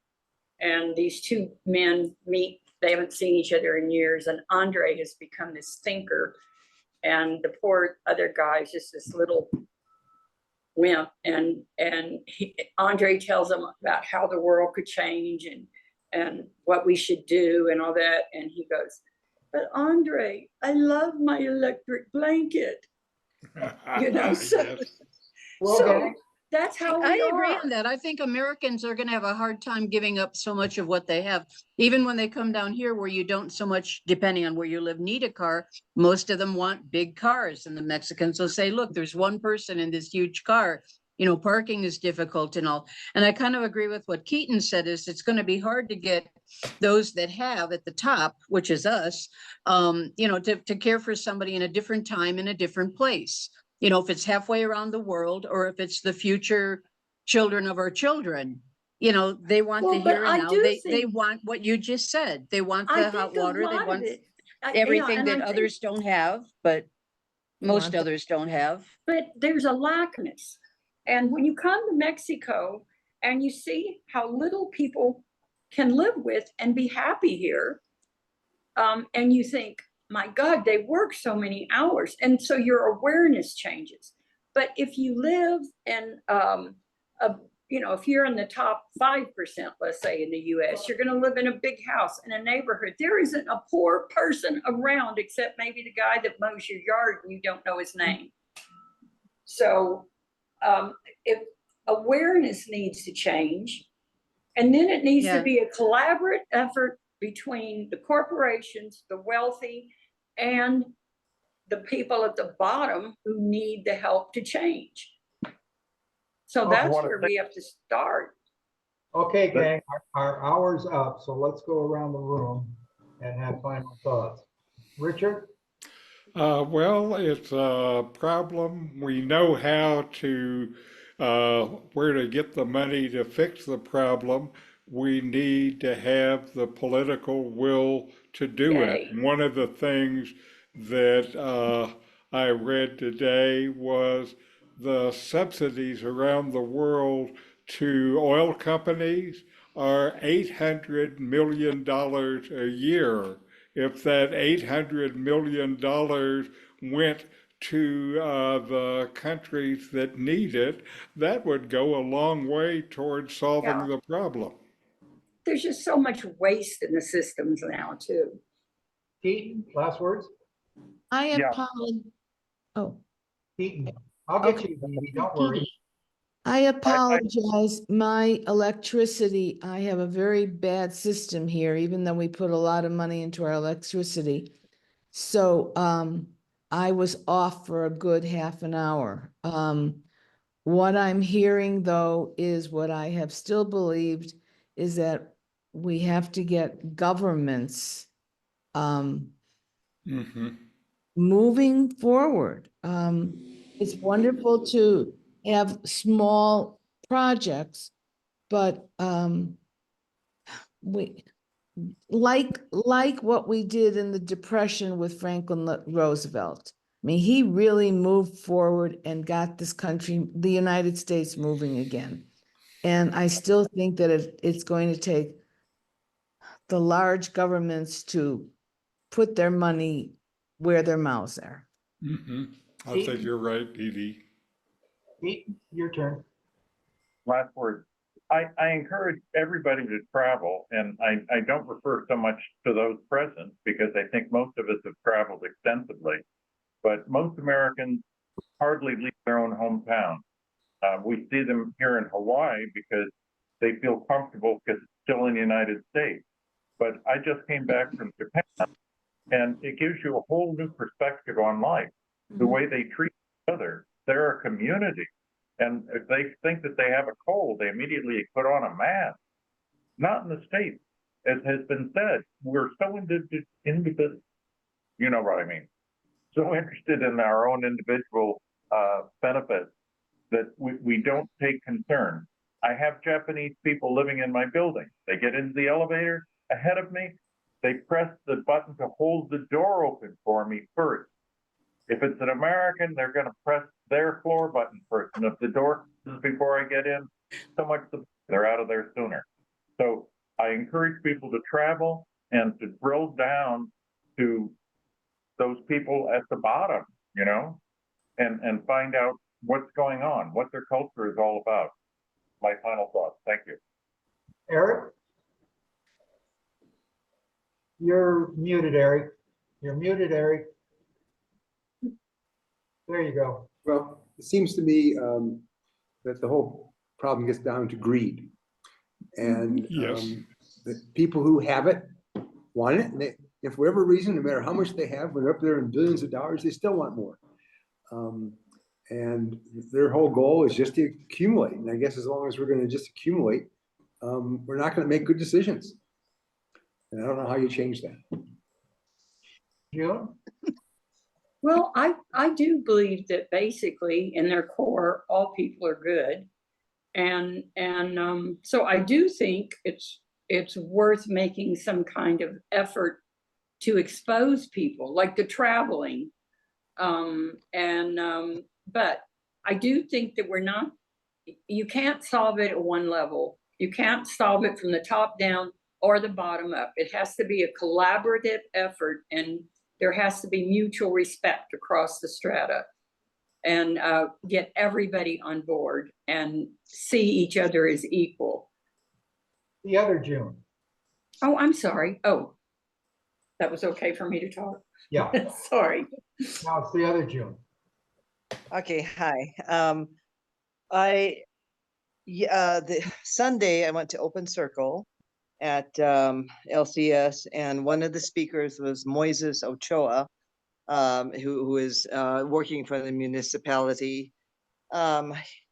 and these two men meet. They haven't seen each other in years, and Andre has become this thinker, and the poor other guy is just this little wimp. And Andre tells him about how the world could change and what we should do and all that, and he goes, "But Andre, I love my electric blanket." So. Well, So that's how I we agree are. on that. I think Americans are going to have a hard time giving up so much of what they have. Even when they come down here where you don't so much, depending on where you live, need a car, most of them want big cars. And the Mexicans will say, look, there's one person in this huge car. Parking is difficult and all. And I kind of agree with what Keaton said, is it's going to be hard to get those that have at the top, which is us, to care for somebody in a different time, in a different place. If it's halfway around the world, or if it's the future children of our children, they want the here and now. They want what you just said. They want the hot water. They want everything that others don't have, but most others don't have. But there's a lackness. And when you come to Mexico and you see how little people can live with and be happy here, and you think, my God, they work so many hours. And so your awareness changes. But if you live in, if you're in the top 5%, let's say in the US, you're going to live in a big house in a neighborhood. There isn't a poor person around except maybe the guy that mows your yard and you don't know his name. So if awareness needs to change, and then it needs to be a collaborative effort between the corporations, the wealthy, and the people at the bottom who need the help to change. So that's where we have to start. Okay, gang, our hour's up, so let's go around the room and have final thoughts. Richard? Well, it's a problem. We know how to, where to get the money to fix the problem. We need to have the political will to do it. And one of the things that I read today was the subsidies around the world to oil companies are $800 million a year. If that $800 million went to the countries that need it, that would go a long way towards solving the problem. There's just so much waste in the systems now, too. Keaton, last words? I apologize. Oh. Keaton, I'll get you, Vivi, don't worry. I apologize. My electricity, I have a very bad system here, even though we put a lot of money into our electricity. So I was off for a good half an hour. What I'm hearing, though, is what I have still believed is that we have to get governments moving forward. It's wonderful to have small projects, but we like what we did in the Depression with Franklin Roosevelt. mean, he really moved forward and got this country, the United States, moving again. And I still think that it's going to take the large governments to put their money where their mouths are. I think you're right, Edie. Pete, your turn. Last word. I encourage everybody to travel, and I don't refer so much to those present because I think most of us have traveled extensively, but most Americans hardly leave their own hometown. We see them here in Hawaii because they feel comfortable because it's still in the United States. But I just came back from Japan, and it gives you a whole new perspective on life, the way they treat each other. They're a community. And if they think that they have a cold, they immediately put on a mask. Not in the States. As has been said, we're so individual, you know what I mean, so interested in our own individual benefits that we don't take concern. I have Japanese people living in my building. They get into the elevator ahead of me. They press the button to hold the door open for me first. If it's an American, they're going to press their floor button first. And if the door closes before I get in, so much they're out of there sooner. So I encourage people to travel and to drill down to those people at the bottom, you know, and find out what's going on, what their culture is all about. My final thoughts. Thank you. Eric? You're muted, Eric. You're muted, Eric. There you go. Well, it seems to me that the whole problem gets down to greed. And the people who have it want it. And if for whatever reason, no matter how much they have, when they're up there in billions of dollars, they still want more. And their whole goal is just to accumulate. And I guess as long as we're going to just accumulate, we're not going to make good decisions. And I don't know how you change that. June? Well, I do believe that basically in their core, all people are good. And so I do think it's worth making some kind of effort to expose people, like the traveling. But I do think that you can't solve it at one level. You can't solve it from the top down or the bottom up. It has to be a collaborative effort, and there has to be mutual respect across the strata, and get everybody on board and see each other as equal. The other June. Oh, I'm sorry. Oh, that was okay for me to talk? Yeah. Sorry. Now it's the other June. Okay, hi. The Sunday I went to Open Circle at LCS, and one of the speakers was Moises Ochoa, who is working for the municipality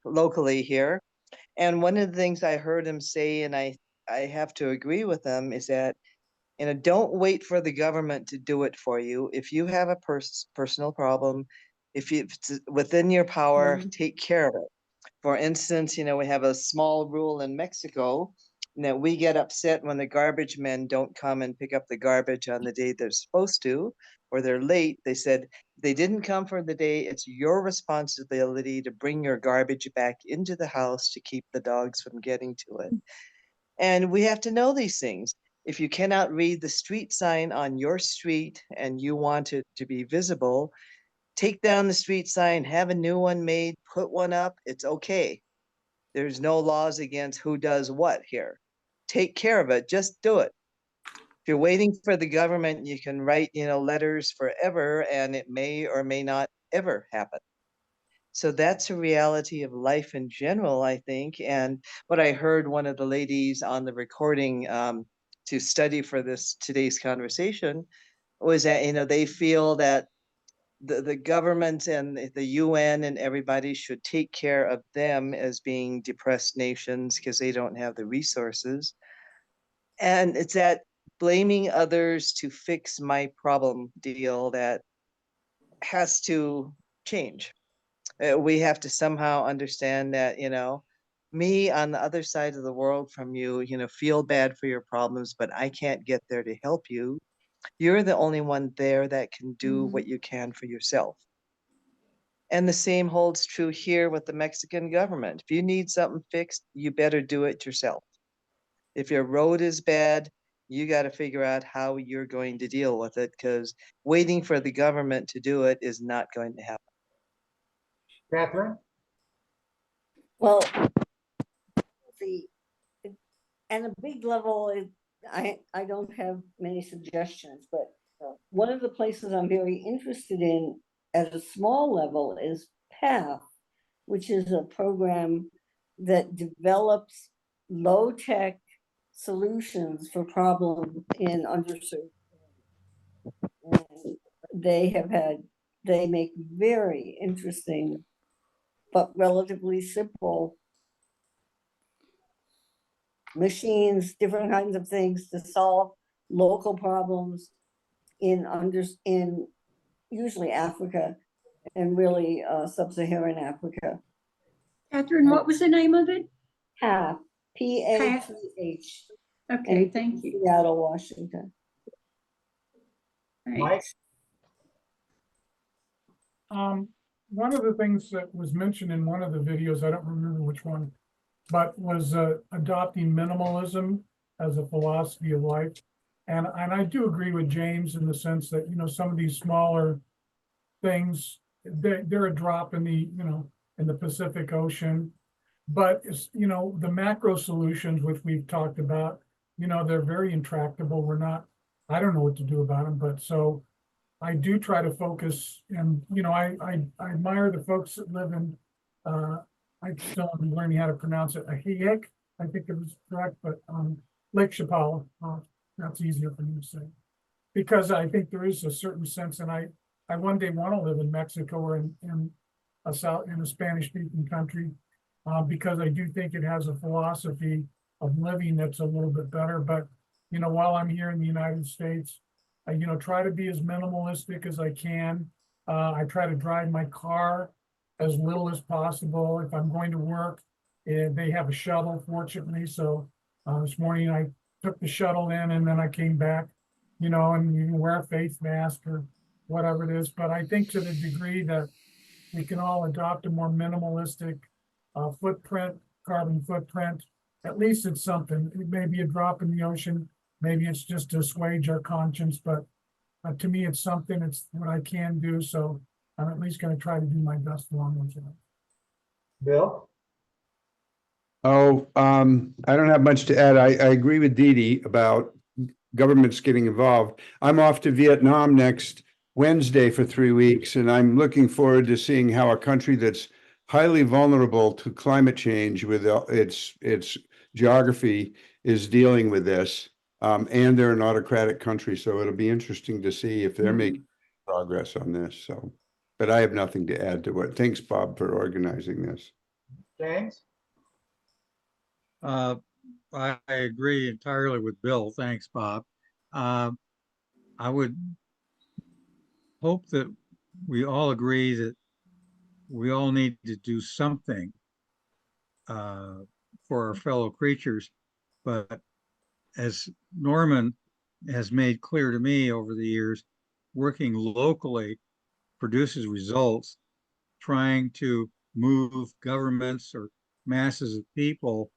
locally here. And one of the things I heard him say, and I have to agree with him, is that, don't wait for the government to do it for you. If you have a personal problem, if it's within your power, take care of it. For instance, we have a small rule in Mexico that we get upset when the garbage men don't come and pick up the garbage on the day they're supposed to, or they're late. They said they didn't come for the day. It's your responsibility to bring your garbage back into the house to keep the dogs from getting to it. And we have to know these things. If you cannot read the street sign on your street and you want it to be visible, take down the street sign, have a new one made, put one up. It's okay. There's no laws against who does what here. Take care of it. Just do it. If you're waiting for the government, you can write, letters forever, and it may or may not ever happen. So that's a reality of life in general, I think. And what I heard one of the ladies on the recording to study for today's conversation was that, they feel that the government and the UN and everybody should take care of them as being depressed nations because they don't have the resources. And it's that blaming others to fix my problem deal that has to change. We have to somehow understand that, me on the other side of the world from you, feel bad for your problems, but I can't get there to help you. You're the only one there that can do what you can for yourself. And the same holds true here with the Mexican government. If you need something fixed, you better do it yourself. If your road is bad, you got to figure out how you're going to deal with it, because waiting for the government to do it is not going to happen. Catherine? Well, and a big level, I don't have many suggestions, but one of the places I'm very interested in at a small level is PATH, which is a program that develops low-tech solutions for problems in underserved. And they make very interesting but relatively simple machines, different kinds of things to solve local problems in usually Africa and really sub-Saharan Africa. Catherine, what was the name of it? PATH, P-A-T-H. Okay, thank you. Seattle, Washington. Mike? One of the things that was mentioned in one of the videos, I don't remember which one, but was adopting minimalism as a philosophy of life. And I do agree with James in the sense that, you know, some of these smaller things, they're a drop in the, you know, in the Pacific Ocean. But, it's, you know, the macro solutions, which we've talked about, you know, they're very intractable. I don't know what to do about them, but so I do try to focus, and, you know, I admire the folks that live in, I still am learning how to pronounce it, Ahiek, I think it was correct, but Lake Chapala, that's easier for me to say. Because I think there is a certain sense, and I one day want to live in Mexico or in a Spanish-speaking country, because I do think it has a philosophy of living that's a little bit better. But, you know, while I'm here in the United States, I, you know, try to be as minimalistic as I can. I try to drive my car as little as possible. If I'm going to work, they have a shuttle, fortunately. So this morning I took the shuttle in and then I came back, you know, and you can wear a face mask or whatever it is. But I think to the degree that we can all adopt a more minimalistic carbon footprint, at least it's something. It may be a drop in the ocean. Maybe it's just to assuage our conscience, but to me, it's something, it's what I can do. So I'm at least going to try to do my best along those lines. Bill? Oh, I don't have much to add. I agree with Dee Dee about governments getting involved. I'm off to Vietnam next Wednesday for 3 weeks, and I'm looking forward to seeing how a country that's highly vulnerable to climate change with its geography is dealing with this. And they're an autocratic country, so it'll be interesting to see if they're making progress on this. So, but I have nothing to add to what. Thanks, Bob, for organizing this. James? I agree entirely with Bill. Thanks, Bob. I would hope that we all agree that we all need to do something for our fellow creatures. But as Norman has made clear to me over the years, working locally produces results. Trying to move governments or masses of people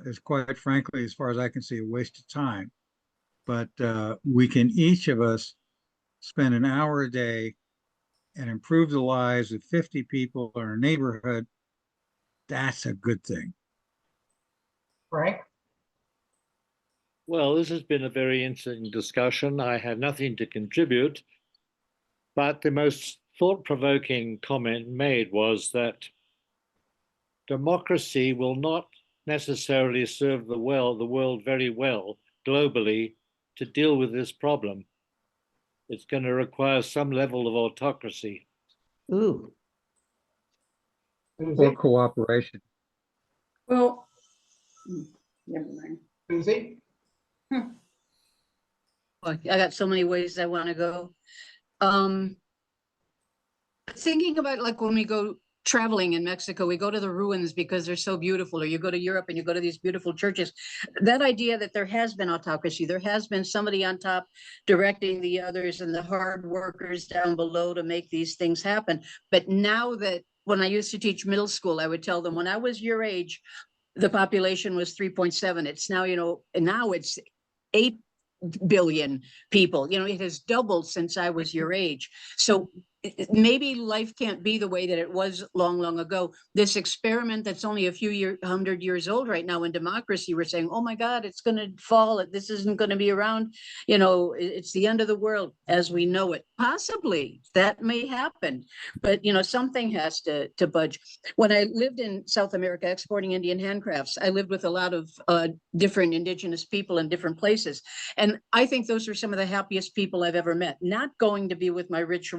is, quite frankly, as far as I can see, a waste of time. But we can, each of us, spend an hour a day and improve the lives of 50 people in our neighborhood. That's a good thing. Frank? Well, this has been a very interesting discussion. I have nothing to contribute, but the most thought-provoking comment made was that democracy will not necessarily serve the world very well globally to deal with this problem. It's going to require some level of autocracy. Ooh. Or cooperation. Well, never mind. Susie? Well, I got so many ways I want to go. Thinking about, like, when we go traveling in Mexico, we go to the ruins because they're so beautiful, or you go to Europe and you go to these beautiful churches. That idea that there has been autocracy, there has been somebody on top directing the others and the hard workers down below to make these things happen. But now that, when I used to teach middle school, I would tell them, when I was your age, the population was 3.7. It's now, and now it's 8 billion people. It has doubled since I was your age. So maybe life can't be the way that it was long ago. This experiment that's only a few 100 years old right now in democracy, we're saying, oh my God, it's going to fall. This isn't going to be around. It's the end of the world as we know it. Possibly that may happen, but something has to budge. When I lived in South America exporting Indian handcrafts, I lived with a lot of different indigenous people in different places. And I think those are some of the happiest people I've ever met. Not going to be with my rich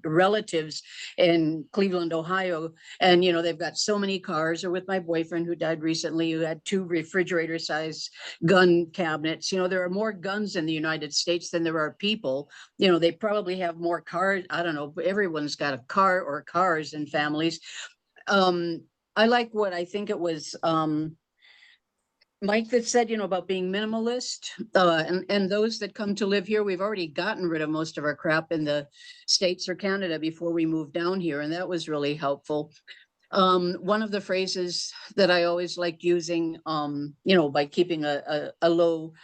relatives in Cleveland, Ohio, and they've got so many cars, or with my boyfriend who died recently, who had 2 refrigerator-sized gun cabinets. There are more guns in the United States than there are people. They probably have more cars. I don't know. Everyone's got a car or cars in families. I like what I think it was Mike that said, about being minimalist, and those that come to live here, we've already gotten rid of most of our crap in the States or Canada before we moved down here, and that was really helpful. One of the phrases that I always liked using, by keeping a low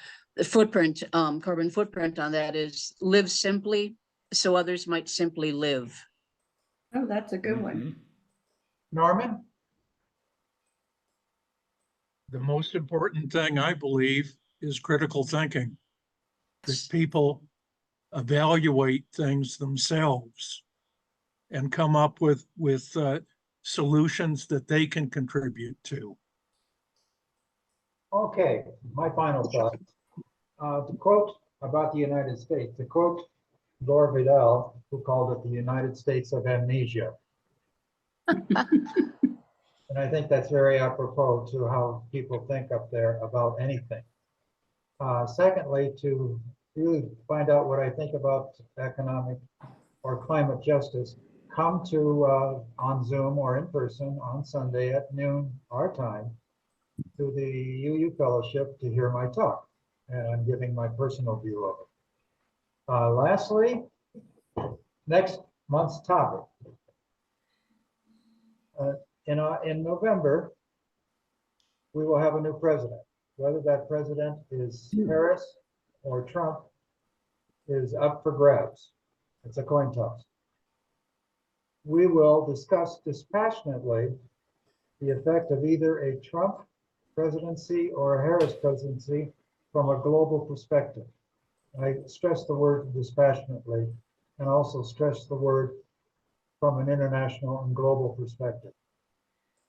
footprint, carbon footprint on that, is live simply so others might simply live. Oh, that's a good one. Norman? The most important thing, I believe, is critical thinking. That people evaluate things themselves and come up with solutions that they can contribute to. Okay, my final thought. To quote about the United States, to quote Gore Vidal, who called it the United States of amnesia. And I think that's very apropos to how people think up there about anything. Secondly, to really find out what I think about economic or climate justice, come to on Zoom or in person on Sunday at noon our time to the UU Fellowship to hear my talk. And I'm giving my personal view of it. Lastly, next month's topic. In November, we will have a new president. Whether that president is Harris or Trump is up for grabs. It's a coin toss. We will discuss dispassionately the effect of either a Trump presidency or a Harris presidency from a global perspective. I stress the word dispassionately and also stress the word from an international and global perspective.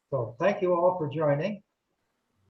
So thank you all for joining.